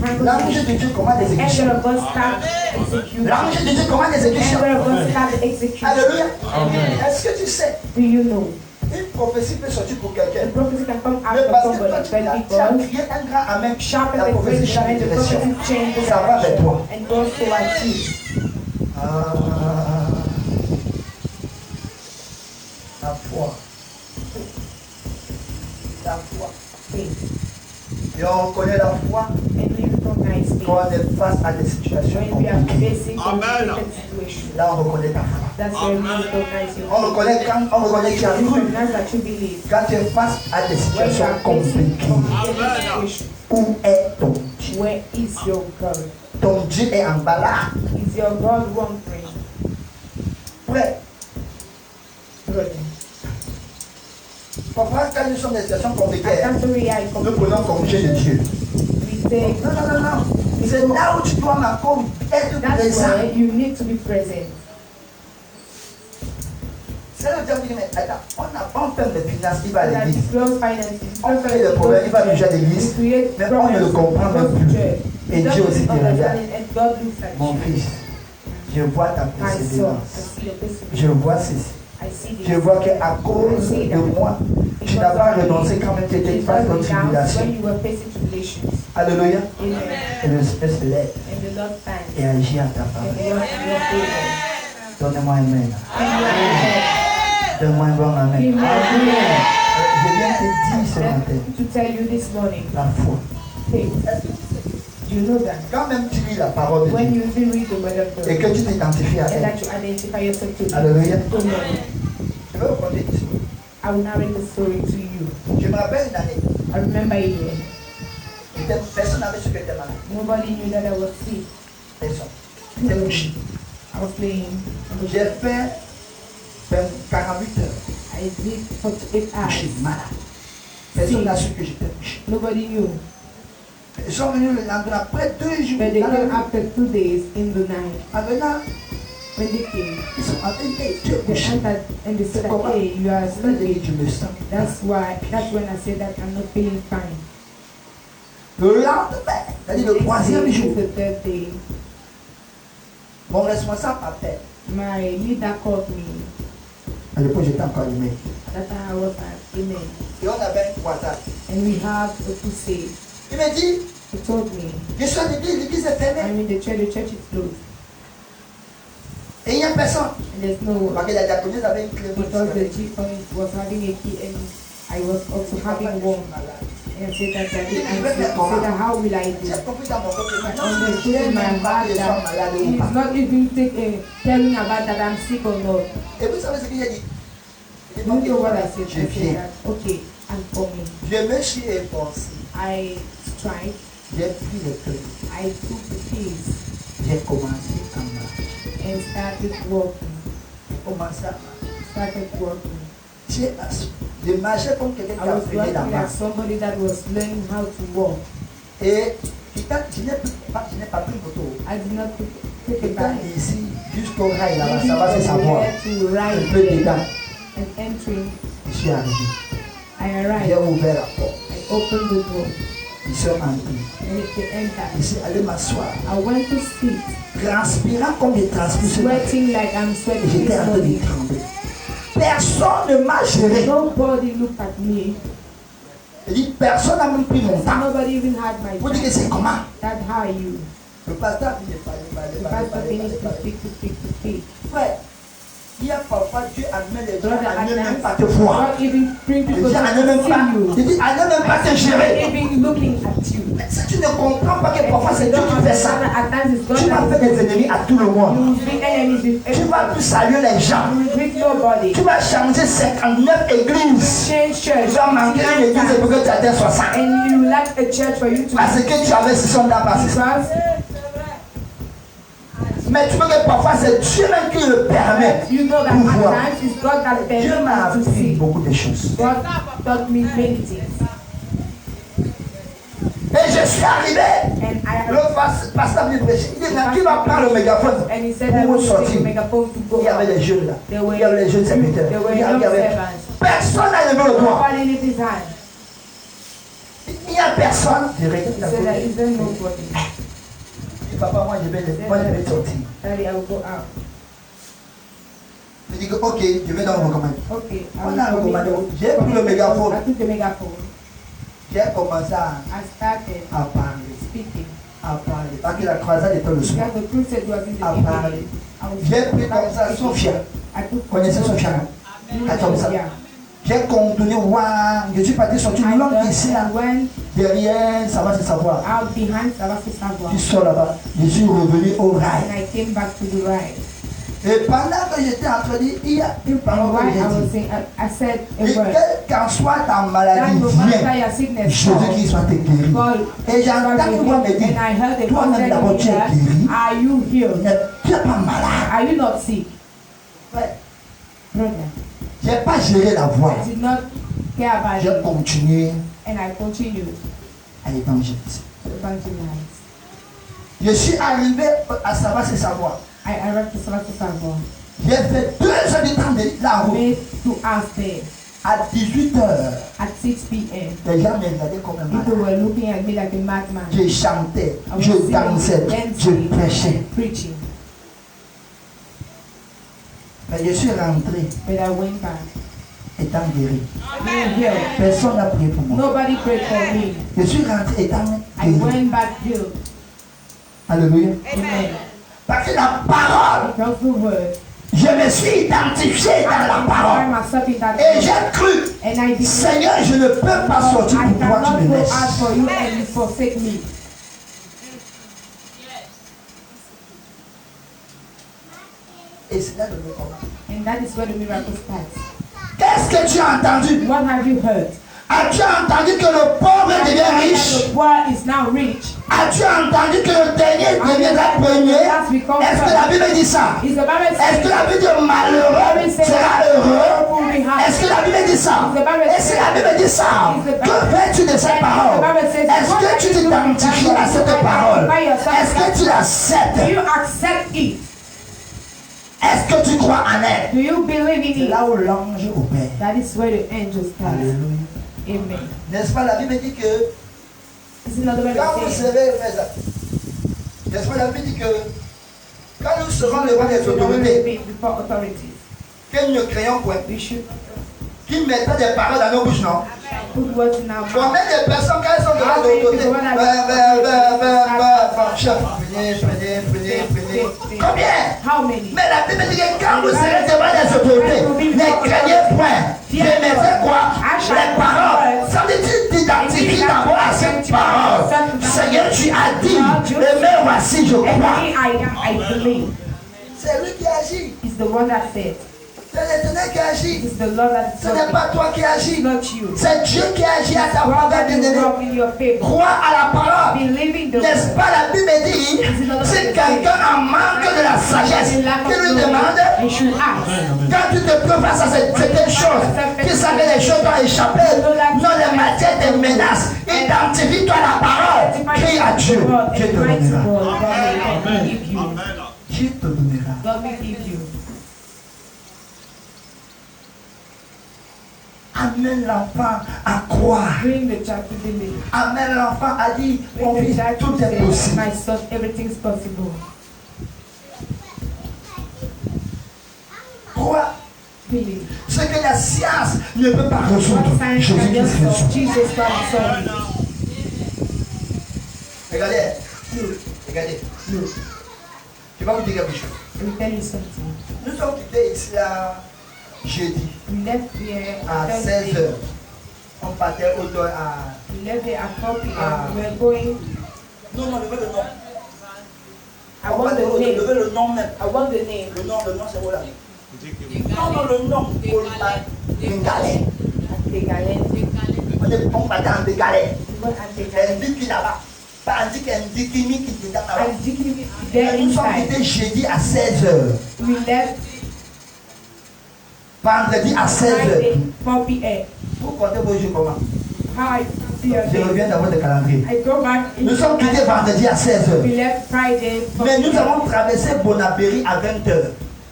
And L'ange de Dieu commande des angel exécutions. of God start executing. L'ange de Dieu commande des exécutions. Angel of God start executing. Alléluia. Amen. Est-ce que tu sais, Do you know? une prophétie peut sortir pour The quelqu'un. prophecy can come out Mais of parce que toi, somebody, but tu as because crié un grand amen, sharp la as the prophétie great change and de the direction. prophecy change the Ça va vers toi. direction and goes towards you. La foi. La foi. Faith. Et on connaît la foi And we recognize faith. quand on est face à des situations When we are compliquées. facing complicated situations, Là, on reconnaît ta foi. that's where we recognize your On reconnaît quand on reconnaît qu'il y a You cru. recognize that you believe. Quand tu es face à des When you situations are facing compliquées, complicated situations, où est ton Dieu? where is your God? Ton Dieu est en bas là. Is your God wandering? Prêt. Parfois, quand nous sommes dans des situations compliquées, That's the way I nous come. prenons congé de Dieu. We say, Non, non, non, non. C'est là où tu dois encore être that's présent. where you need to be present. C'est le diable qui dit, mais attends, on n'a pas fait de finances, il va à That l'église. disclose finances. On crée des problèmes, il va bouger à l'église, mais on ne le comprend même plus. Et Dieu aussi te regarde. And God looks at Mon you. fils, je vois ta My son, I persévérance. see your perseverance. Je vois ceci. I see this. Je vois qu'à cause de moi, tu n'as pas renoncé quand même tu étais face aux When tribulations. you were facing tribulations. Alléluia. Amen. Et le Seigneur se lève And the Lord stands. et agit en ta And faveur. the Lord in your favor. Donnez-moi un amen. And Donne-moi un bon amen. Amen. Je viens te dire ce matin, to tell you this morning, la foi. faith. Do you know that? Quand même tu lis la parole de When Dieu you even read the word of et God, que tu t'identifies à and elle, that you identify yourself to it, Alléluia. Amen. Je vais vous raconter une histoire. I will narrate the story to you. Je me rappelle une année, I remember a year. personne n'avait su que j'étais malade. Nobody knew that I was sick. Personne. J'étais couché. I was playing. J'ai fait 48 heures I did 48 couché, hours. malade. Personne n'a su que j'étais couché. Nobody knew. Ils sont venus le lendemain, après 2 jours. But they dans la came nuit. after 2 days in the night. En venant, When they came, ils sont appelés, hey, tu es they couché. entered and they said, that, hey, you are Je lui ai dit, sleeping. je me sens. That's when I said that I'm not feeling fine. Le lendemain, c'est-à-dire le Next troisième day jour, is the third day. mon responsable m'appelle. My leader called me À l'époque, j'étais encore allumé. that I was at Amen. Et on avait un croisade. And we have a crusade. Il me dit, He told me, je suis à l'église, l'église est I'm fermée. in the church is closed. Et il n'y a personne. And there's no Parce que la diaconise avait une clé. because the chief was having a key and I was also having one. And I said that I said how will I do? J'ai compris dans mon cœur que I maintenant, understood je in n'ai my même pas heart que je sois malade that ou he's pas. not even telling about that I'm sick or not. Et vous savez ce que j'ai dit? J'ai dit, You know what I ok, said? je I said viens. that, okay, I'm coming. Je me suis efforcé. I tried, J'ai pris le clé. I took the keys J'ai commencé à marcher. and started walking. J'ai commencé à marcher. Started walking. Je marchais comme quelqu'un I qui a was appris walking la like marche. somebody that was learning how to walk. Et je n'ai pas pris moto. I did not take a Étant bike. ici jusqu'au rail là-bas, Maybe ça va se from savoir. here to Un right peu there dedans, and entering, je suis arrivé. I J'ai arrived. ouvert la porte. I opened the door Ils sont entrés. and they entered. Je suis allé m'asseoir. I went to sit transpirant comme des transpirs. Sweating like I'm sweating J'étais this en train de morning. trembler. Personne ne m'a géré. Nobody looked at me. Il dit, personne n'a même pris mon temps. Nobody even had my Vous dites que time. c'est comment? That's how you. Le pasteur dit de The pastor finished to speak. Frère, il y a parfois Dieu amène les gens Brother, à ne at même times, pas te voir. God even bring Il people dit to à ne même see pas, you. il dit à ne même pas te gérer. Even looking at you. Mais si tu ne comprends pas que parfois c'est Dieu qui fait ça, At times it's God tu vas that faire des ennemis à tout le monde. you will be enemies with Tu vas everybody. plus saluer les gens. You will greet nobody. Tu vas changer 59 églises. Change church. Tu vas manquer une église et pour que tu atteignes 60. And you lack a church for you to Parce que tu avais 60 ans passé. because Mais tu vois que parfois c'est Dieu même qui le permet. you know that pour voir. at times it's God that Dieu m'a permits us to appris see. beaucoup de choses. God taught me many things. Et je suis arrivé. And I Le pasteur vient prêcher. Il dit, qui va prendre le mégaphone and he said I pour will take sortir? the megaphone to go Il y avait out. les jeunes là. There were Il y avait les jeunes serviteurs. there were Il y young avait... servants. Personne n'a levé le doigt. Nobody lifted his hand. Il n'y a personne. Je regarde He la said that foule. is there nobody. Je dis, papa, moi je vais sortir. Daddy, I will go out. Je dis, ok, je vais dans le recommandé. Okay. On a recommandé. J'ai pris le mégaphone. I took the megaphone. J'ai commencé I started à parler. speaking. À parler. Parce que la croisade était le soir. Because the crusade was in the À parler. evening. I was J'ai pris comme ça Sophia. I took Connaissez Sophia, non? You Attends, ça. yeah. J'ai continué, waouh, je suis parti sur une I langue done ici, là. and went Derrière, ça va se savoir. out behind Savasi Savoir. Je sors là-bas, je suis revenu au And rail. I came back to the ride. Et pendant que j'étais en train de dire, il y a une And parole while que I was j'ai dit. saying, I said a Et word. quelle qu'en soit ta That maladie, no matter viens. your sickness, Jésus-Christ soit te guéri. God, Et j'entends une voix me dire, and I heard a toi-même voice d'abord telling tu me es that, guéri. are you healed? Tu n'es pas malade. Are you not sick? Ouais. Brother, Je n'ai pas géré la voix. I did not care about J'ai it. continué And I continued à évangéliser. to evangelize. Je suis arrivé à savoir c'est savoir. I arrived to Savasi Savoir. J'ai fait 2 heures de temps de la route. Made to us there À 18h, at 6 p.m. les gens me regardaient comme un People malade. were looking at me like a madman. Je chantais, I was je singing, dansais, je dancing, prêchais. preaching. Mais je suis rentré But I went back. étant guéri. Being healed. Personne n'a prié pour moi. Nobody prayed for me. Je suis rentré étant I guéri. went back healed. Alléluia. Amen. Parce que la parole, Because the word. je me suis identifié dans la I parole. myself in that Et word. j'ai cru, And I declared, Seigneur, je ne peux pas sortir I pour toi, tu cannot me go laisses. out for you and you forsake me. Et c'est là le miracle. And that is where the miracle starts. Qu'est-ce que tu as entendu? What have you heard? As-tu entendu que le pauvre Have you devient heard riche? that the poor is now rich? As-tu entendu que le dernier deviendra premier? Est-ce que la Bible dit ça? Is the Bible Est-ce que saying la Bible dit malheureux sera heureux? will be happy? Est-ce que la Bible dit ça? Et si la Bible dit ça, que fais-tu de cette parole? Est-ce que tu t'identifies à cette parole? Est-ce que tu l'acceptes? Do you accept it? Est-ce que tu crois en elle? Do you believe in C'est it? là où l'ange opère. That is where the angel starts. Alléluia. Amen. N'est-ce pas, la Bible dit que This is not the Bible quand vous saying. serez, n'est-ce pas, la Bible dit que quand nous serons devant les autorités, Before authorities. que nous ne craignons point, We should qu'ils mettent des paroles dans nos bouches, non? put words in our mouth. Combien de personnes, quand elles sont devant les autorités, chef, prenez. Combien? How many? Mais la Bible dit que quand vous serez devant les autorités, ne craignez point. Je mettrai quoi? Les paroles. Ça veut dire t'identifies d'abord à cette parole. Seigneur, tu as dit, et même voici, je And crois. me, I believe. C'est lui qui agit. It's the one that said. C'est l'Éternel qui agit. It's the Lord that Ce n'est said. pas toi qui agis. It's not you. C'est Dieu qui agit à ta God faveur, that will bien-aimé. work in your favor. Crois à la parole. Believing the N'est-ce word. pas, la Bible dit, si quelqu'un en manque de la sagesse, In lack of qu'il lui knowledge, demande, you should ask. quand tu te trouves face à certaines choses, tu sais que les choses t'ont échappé, non les matières te menacent, identifie-toi à la parole, crie à Dieu, Dieu te donnera. God will give you. Dieu te donnera. God will give you. Amène l'enfant à croire. Bring the child to believe. Amène l'enfant à dire, mon Bring the fils, child tout to est say, possible. my son, everything is possible. healing. Ce que la science ne peut pas résoudre. What science can Jésus-Christ just solve, résout. Jesus Christ solved it. Regardez, Look, regardez. look, Je vais vous dire quelque chose. let me tell you something. Nous sommes quittés ici là jeudi We left here à on 16 Thursday. h. On partait au temps à. We left here at 4 p.m. Ah. We were going. Non, levez le nom. I On want partait the au- name. levez le nom même. I want the name. Le nom c'est où là? Non, le nom. Bégalais. At the Galen. On partait en Bégalais. We went at the Il Galen. dit qu'il là-bas. Pas un dit qu'il y a un dikini qui était là-bas. And Jiki there Nous sommes inside. quittés jeudi à 16 h. We left Vendredi à 16 h. Friday 4 p.m. Vous comptez vos jours comment? How I see your Je day. reviens dans votre calendrier. I go back Nous sommes quittés vendredi à 16 h. We left Friday 4 Mais nous p.m. avons traversé Bonabéry à 20 h.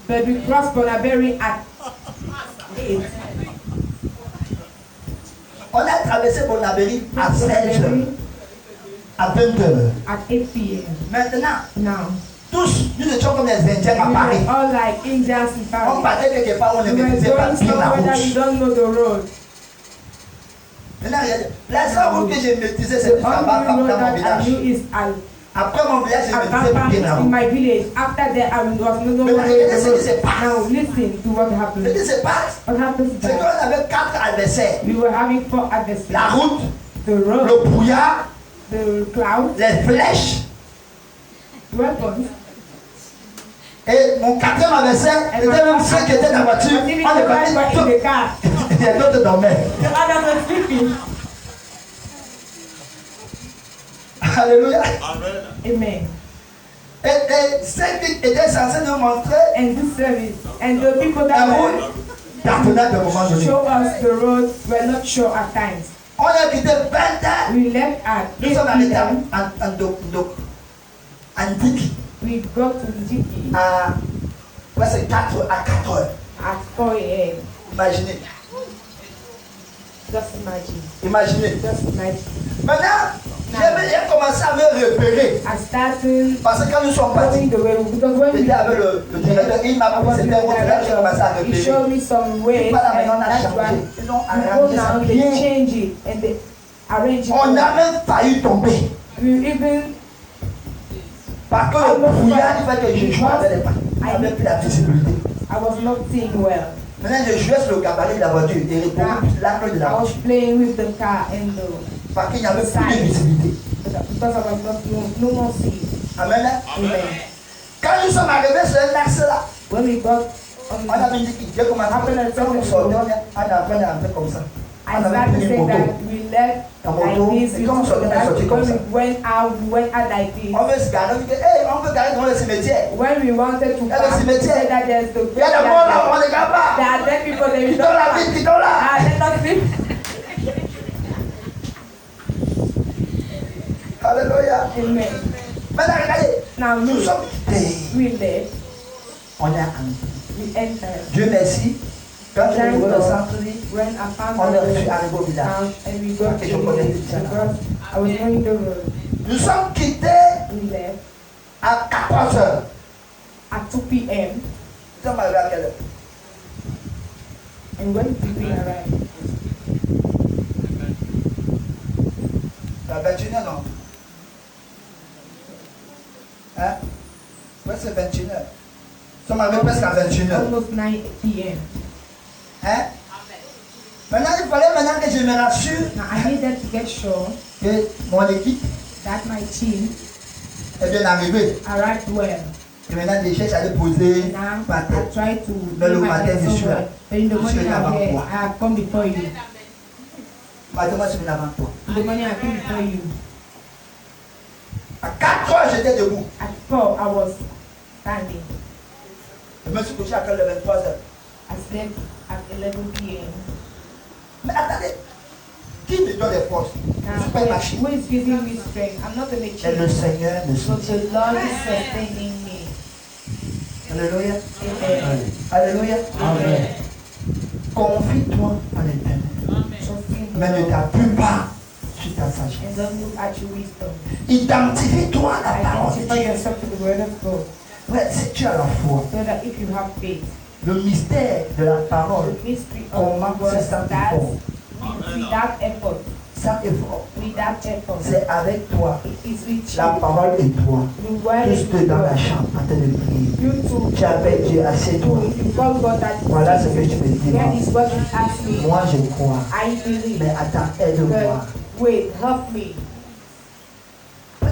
But we crossed Bonaberry at 8. On a traversé Bonabéry à 16 h. Bonaberry À 20 h. at 8 p.m. Maintenant, Now, tous, nous étions comme les Indiens à we Paris. were all like Indians in On Paris. partait quelque part, on ne We were maîtrisait pas going bien la somewhere that you route. don't know the road. Maintenant, regardez, la seule route que j'ai maîtrisée, c'est The plus là-bas, only road dans mon that I village. knew is Après mon village, j'ai maîtrisé Ababa bien la in route. my village. After that, I was no Mais longer regardez the ce qui se road. passe. Now, listen to what Ce happened. qui se passe, What happens is c'est qu'on that avait 4 adversaires. we were having 4 La adversaries. route, The road, le brouillard, the cloud, les flèches. weapons. Et mon 4e adversaire, And c'était même ceux qui étaient dans la voiture. even On the les guys were in connaît the car. tous. Et d'autres dormaient. The others were sleeping. Alléluia. Amen. Et ceux qui étaient censés nous montrer And this service, and the people la that route were d'Artonat de moment donné. show us the road were not sure at times. On a quitté 20 h. We left at Nous 8 sommes arrêtés p.m. en Diki We got to Jiki à presque 4 heures. at 4 a.m. Imaginez. Just imagine. Imaginez. Just imagine. Maintenant, j'ai commencé à me repérer. I started Parce que quand nous sommes partis, going the way because when we j'étais avec le directeur, il m'a I was pris in c'était un autre là, j'ai commencé à the direction. He repérer. showed me some ways, Voilà, and maintenant on a that's changé. why Ils ont people arrangé ça now they bien. change it and they arrange it. On a même failli tomber. We even Parce que le brouillard, il fait que je jouais avec les pas. Il n'avait plus la visibilité. I was not seeing well. Maintenant, je jouais sur le gabarit de la voiture et recouvre l'angle de I la was voiture. playing with the car and the Parce qu'il n'y avait plus de visibilité. because I was not no more seeing. Amen. Amen. Quand nous sommes arrivés sur un axe là, When we got on avait dit qu'il y a comme un peu de temps, on sortait, on apprenait un peu comme ça. I On avait started pris une saying moto. that we left like this. Et comme on sortait, on sortait comme When ça. we went out like this. On veut se garer, on dit, hey, on veut garer devant le cimetière. When we wanted to Il y a le pass, we cimetière. said that there's the Il y a des morts là, on ne regarde pas. There are dead people there. We Quittons don't la pass. ville, quittons là. Let us sleep. Alléluia. Amen. Maintenant, regardez, Now nous look, sommes quittés. we left, On est en we entered. Dieu merci. Quand je Thank ouvre le God. centre-ville, When I found on the est road, arrivé au village. and we got to Okay, the je connais village déjà. because I was knowing the road. Nous sommes quittés We left à 14 h. at 2 p.m. Nous sommes arrivés à quelle heure? and when did we arrive? À 21 h, non? Hein? Presque 21 h. Nous sommes arrivés presque à 21 h. Almost 9 p.m. Hein? Maintenant, il fallait maintenant que je me rassure Now I needed to get sure que mon équipe that my team est bien arrivée. arrived well. Et maintenant, déjà, j'allais poser Now ma I tête. tried to Mais le do my matin, best je suis somewhere. là. But in the Je suis morning là I'm avant here. toi. I have come before you. Maintenant, moi, je suis là avant toi. In the morning I came before you. À 4 h, j'étais debout. At 4 I was standing. Je me suis couché à quelle heure? 23 h. I slept at 11 p.m. Mais attendez, qui me donne les forces? Je ne suis pas une machine. Who is giving me strength? I'm not a C'est le machine. Seigneur de But soutient. the Lord is sustaining me. Alléluia. Amen. Alléluia. Amen. Confie-toi en l'éternel. Trust in the Mais ne Lord. t'appuie pas sur ta sagesse. And don't look at your wisdom. Identifie-toi à la parole de Identify Dieu. yourself to the word of God. Ouais, si tu as la foi, So that if you have faith, Le mystère de la parole The mystery of commence the word sans starts effort. without effort. Sans effort. Without effort. C'est avec toi. It is with La you. parole et toi. The word Tous is deux dans la God. chambre en train de prier. You too. Tu appelles Dieu, assieds-toi. You call God that Voilà ce que tu me dis. that is what you ask me. Moi je crois. I believe. Mais attends, aide-moi. But wait, help me.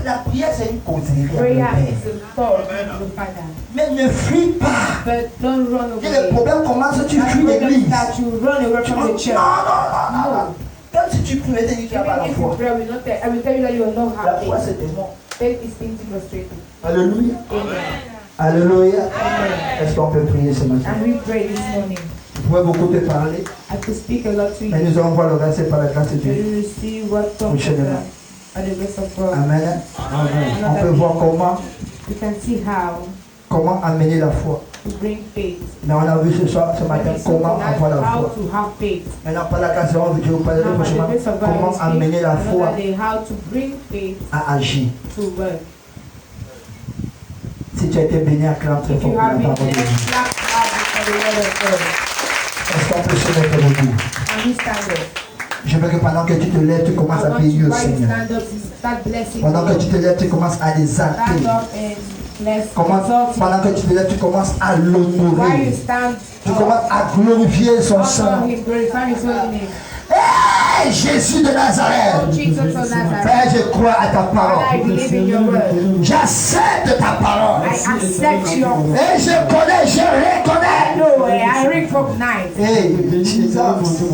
La prière c'est une causerie. Prayer avec le is Père. a thought of the Father. Mais ne fuis pas. But don't run Et le away. problème commence, tu The fuis problem l'église. that you run away Tu from dis, the non, church. non. Comme si tu priais, tu dis que tu n'as pas la Even if you foi. pray, I will tell you that you will not La have foi faith. c'est démon. Faith is things demonstrated. Alléluia. Amen. Alléluia. Est-ce qu'on peut prier ce matin? And we pray this morning. Je pourrais beaucoup te parler, I could speak a lot to mais you. nous allons voir le reste par la grâce de But Dieu. you will see what comes of the grace of God. Amen. Amen. On peut voir comment You can see how amener la foi. to bring faith. Mais on a vu ce soir, ce matin, But it's comment avoir la how foi. to have faith. Maintenant, par la grâce de Dieu, je vais vous parler Now, by the prochainement grace of God, comment we amener speak la foi another day how to bring faith à agir. to work. Si tu as été béni, acclame très If fort you pour la have been parole de blessed, Dieu. clap loud for the word of God. Est-ce qu'on peut se mettre debout? And we stand up. Je veux que pendant que tu te lèves, tu I commences à want bénir you, le while you Seigneur. stand up, to start blessing Pendant que God. tu te lèves, tu commences à les Stand acter. up and bless Pendant que tu te lèves, tu commences à While you l'honorer. stand Tu commences à glorifier son honor sang. him, glorify his holy name. Hey, Jésus de Oh, Nazareth. Jesus of Nazareth. Père, je crois à ta I parole. believe in your word. J'accepte ta parole. I accept your word. Et je connais, je reconnais. No way, I recognize. Hey, Jesus.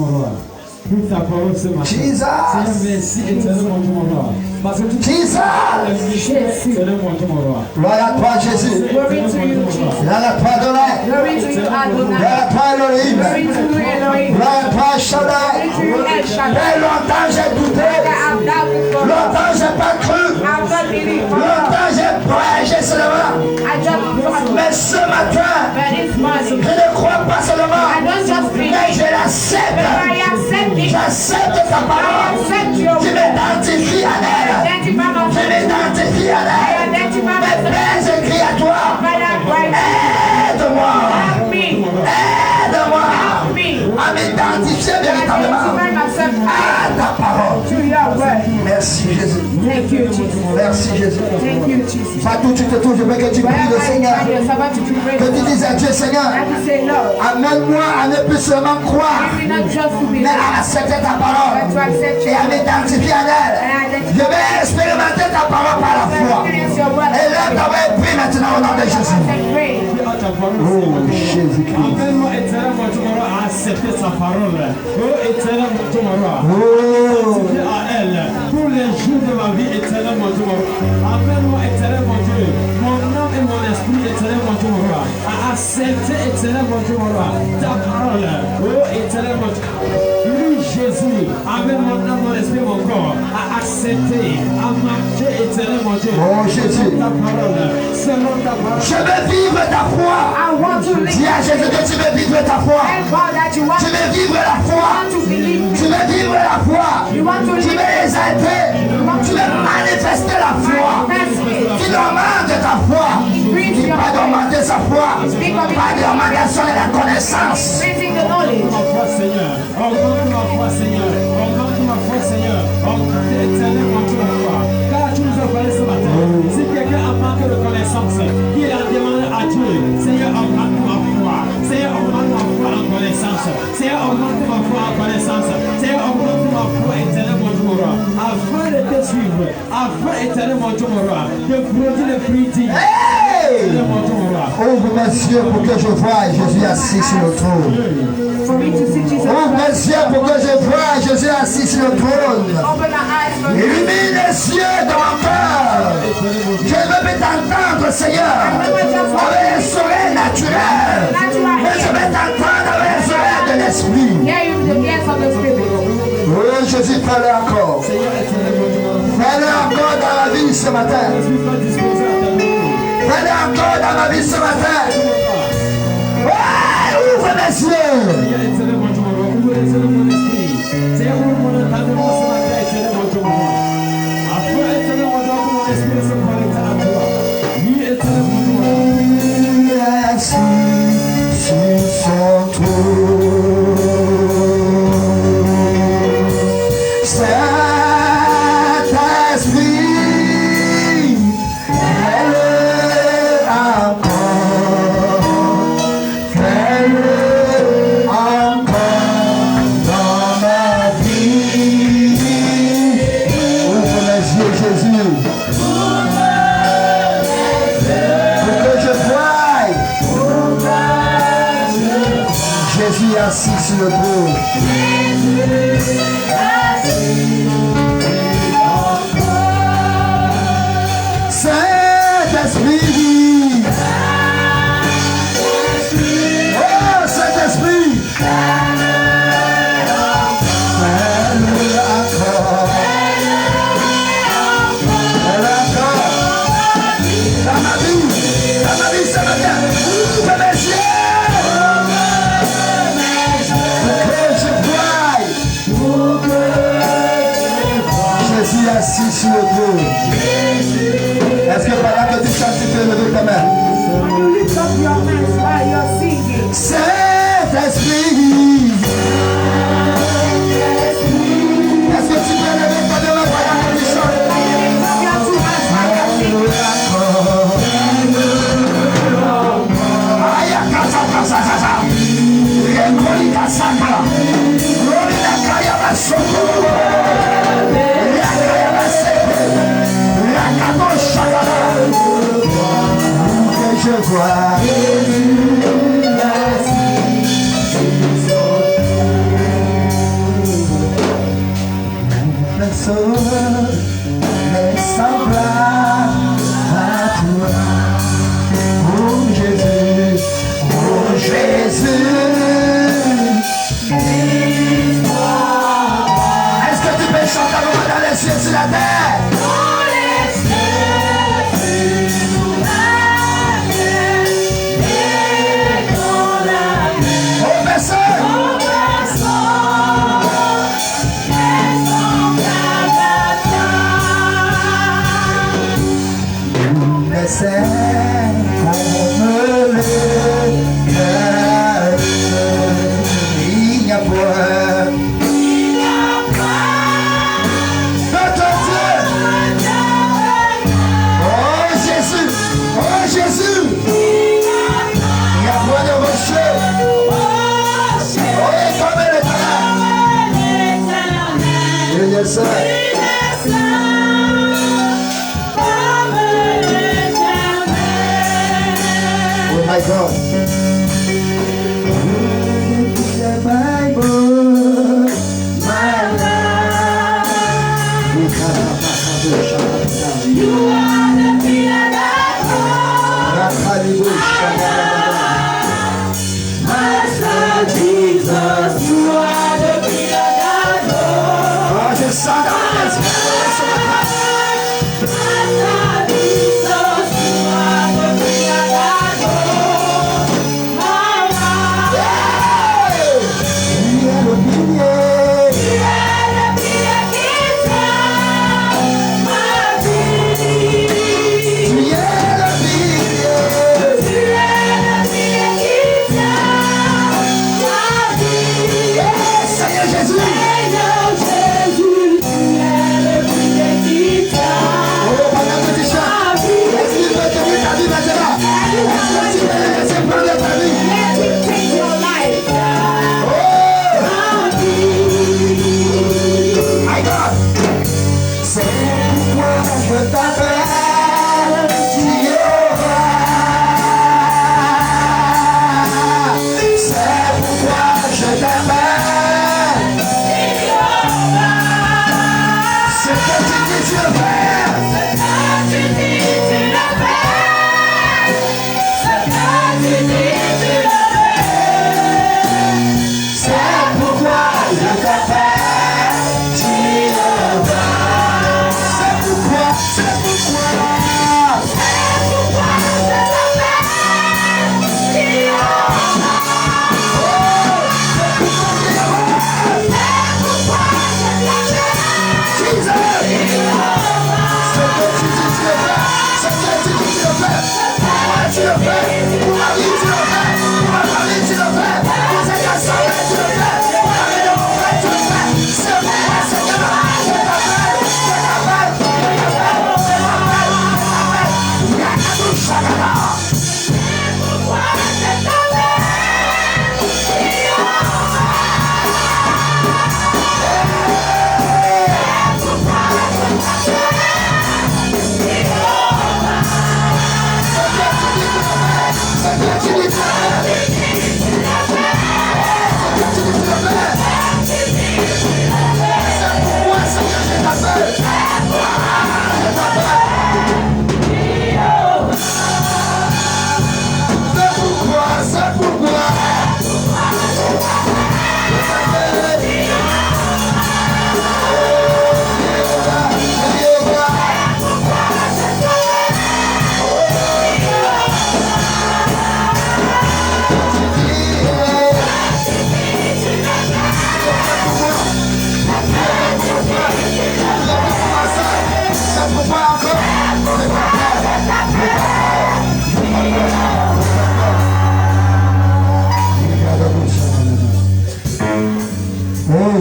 Pour ta parole ce matin. Jesus. Seigneur, merci éternellement mon roi. Parce que tu Jesus. éternellement mon roi. Gloire à toi, Jésus. Glory to you, Jesus. Gloire à toi, Adonai. Glory to you, Gloire Adonai. à toi, Elohim. Glory to you, Elohim. Gloire à toi, Glory Shaddai. to you, El Shaddai. Mais longtemps j'ai douté. I have doubted for long. Longtemps j'ai pas cru. I have not believed for long. Longtemps j'ai prêché seulement. I just thought, Mais ce matin, but this morning, je ne crois pas seulement. I don't just Mais believe, je l'accepte. but I accept it. J'accepte ta I parole. accept your Tu word. m'identifies à elle. Identify Tu myself. m'identifie à I elle. identify Mais myself. Père, je crie à toi. Father, Christ, Aide-moi. help me. Aide-moi Help me. à m'identifier I véritablement identify myself à ta parole. to your word. Merci Jésus. Thank you, Jesus. Merci Jésus. Thank you, Jesus. Partout où tu te trouves, je veux que tu pries Wherever le I Seigneur. find yourself, I want you to pray Que to tu God. dises à Dieu, Seigneur, And to say, Lord, amène-moi à ne plus seulement croire, give me not just to mais believe, à accepter ta parole but to accept et à your word. m'identifier à elle. Je vais expérimenter ta parole par la foi. Experience your word. Et là, ta voix est prise maintenant au nom de Jésus. And pray. Jésus-Christ. Amène-moi éternellement mon roi à accepter sa parole. Oh éternellement mon roi. Oh. À elle, pour les jours de ma vie, éternellement mon roi. Amène-moi éternellement Dieu, mon âme et mon esprit, éternellement mon roi, à accepter éternellement mon roi ta parole. Oh éternellement lui Jésus, amène mon âme, mon esprit, mon corps, à accepter, à marcher éternellement Dieu. Oh Jésus. Ta parole, selon ta parole. Je veux vivre ta foi. I want to live. Dis à Jésus que tu veux vivre ta foi. Thank God that you want Tu veux vivre la foi. to believe. Tu veux vivre la foi. You want to Tu veux live. exalter. Tu veux manifester la foi. Manifest it. Tu demandes ta foi. Increase Dis your pas faith. demander sa foi. Speak of it. Pas d'augmentation de la connaissance. Increasing the knowledge. Ma foi, Seigneur, augmente ma foi, Seigneur, augmente ma foi, Seigneur, augmente éternellement ma foi. Car tu nous as parlé ce matin. Si quelqu'un a manqué de connaissance, il a demandé à Dieu, Seigneur, augmente ma foi, Seigneur, augmente ma foi en connaissance, Seigneur, augmente ma foi en connaissance, Seigneur, augmente ma foi éternellement mon roi, afin de te suivre, afin éternellement mon roi, de produire le fruit digne. Hey! Éternellement mon roi. Ouvre mes yeux pour que je voie Jésus assis sur le trône. For me to see Jesus Ouvre mes Christ. yeux pour que je voie Jésus assis sur le trône. Open my eyes for me. Illumine les yeux de mon cœur. Je veux plus t'entendre, Seigneur, avec les oreilles naturelles. Mais je veux t'entendre avec les oreilles de l'esprit. Hear you with the ears of the Spirit. Oh Jésus, fais-le encore. Seigneur, éternellement mon roi. Fais-le encore dans ma vie ce matin. Je suis pas disposé à ta parole. Fais-le encore dans ma vie ce matin. Ouais, ouvre mes yeux. Seigneur, éternellement mon roi. Ouvre les yeux de mon esprit. Seigneur, ouvre mon entendement ce matin, éternellement mon roi. Afin, éternellement mon roi, que mon esprit se connecte à toi. Oui, éternellement mon roi. Assis sur Jésus est assis sur le trône. Saint-Esprit. Oh, Saint-Esprit. Jésus est assis sur le trône. Est-ce que pendant que tu chantes, tu peux lever ta main? Lift up your hands while you're singing. Saint-Esprit. Est-ce que tu peux lever ta main pendant que tu chantes? Lift up your two hands while you're singing. Je vois personne n'est semblable à toi. Oh Jésus, oh Jésus. Est-ce que tu peux chanter avec moi dans les cieux sur la terre? C'est comme le cœur, il n'y a point d'autre Dieu. Oh Jésus, oh Jésus, il n'y a point de rocher. Oh, et comme l'éternel, il est seul. My God. The Bible, my life. You are the pillar that holds. Master Jesus, you are the pillar that holds. Oh, the Son of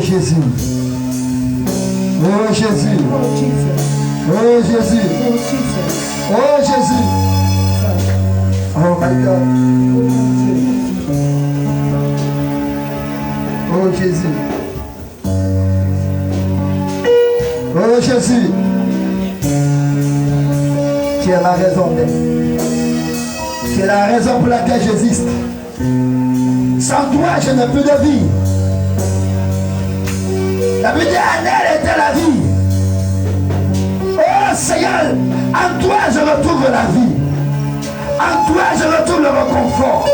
Jésus. Oh Jésus. Oh Jesus. Oh Jésus. Oh Jesus. Oh Jésus. Oh my God. Oh Jésus. Oh Jésus. Tu es la raison d'être. Tu es la raison pour laquelle j'existe. Sans toi, je n'ai plus de vie. La vie dernière était la vie. Oh Seigneur, en toi je retrouve la vie. En toi je retrouve le réconfort.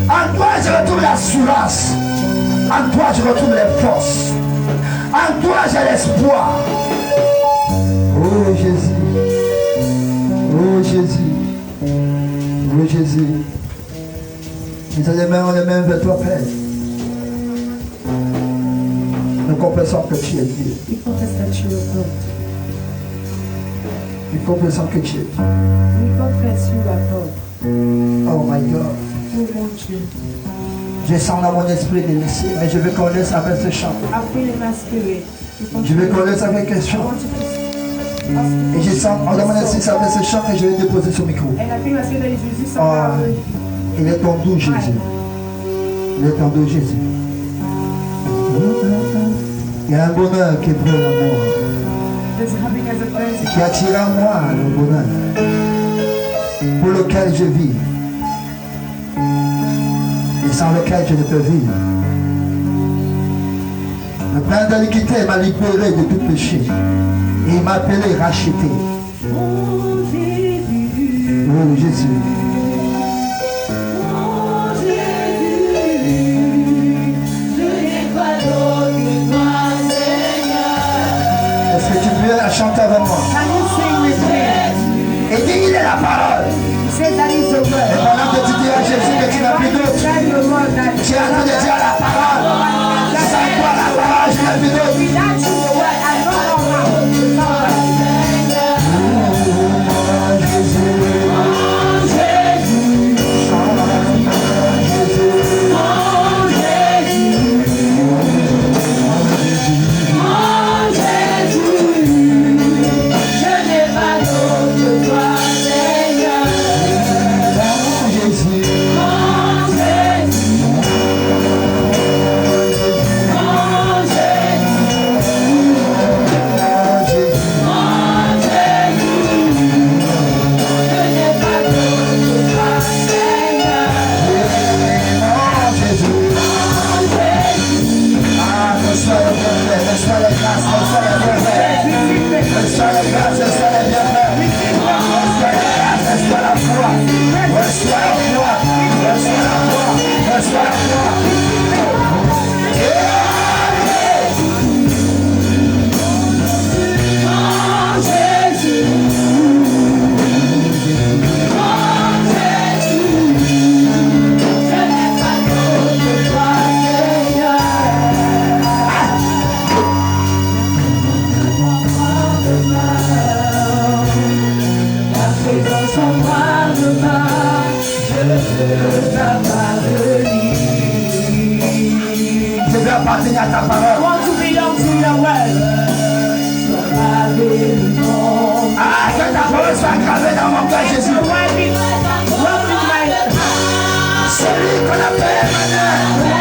En toi je retrouve l'assurance. En toi je retrouve les forces. En toi j'ai l'espoir. Oh Jésus. Oh Jésus. Oh Jésus. Nous allons les mains vers toi, Père. Nous confessons que tu es Dieu. We confess that you are God. Nous confessons que tu es Dieu. We confess you are God. Oh my God. We want you. Je sens dans mon esprit de laisser, mais je veux qu'on laisse avec ce chant. I feel in my spirit. Je veux qu'on laisse avec ce I chant. want you to Et je sens dans mon esprit avec ce chant et je vais déposer sur le micro. And I feel my spirit that is using Oh, somehow. il est ton doux Jésus. Il est ton doux Jésus. Il y a un bonheur qui brûle en moi, There's happiness and praise. qui attire en moi le bonheur pour lequel je vis et sans lequel je ne peux vivre. Le plein d'iniquité m'a libéré de tout péché et il m'a appelé racheté. Oh Jésus. Est-ce que tu peux chanter avec moi? Can you sing with me? Et dis, il est la parole. Say that is the Et word. pendant que tu dis à Jésus que tu n'as plus d'autre, Tell your word that tu es en train de dire la parole. Sans toi la parole, je n'ai plus d'autre. without you the word I no longer Je veux appartenir à ta I parole. want to belong to your word. Ah, que ta parole soit gravée dans mon cœur, Jésus. Your word be wrote in my Celui qu'on appelle Emmanuel.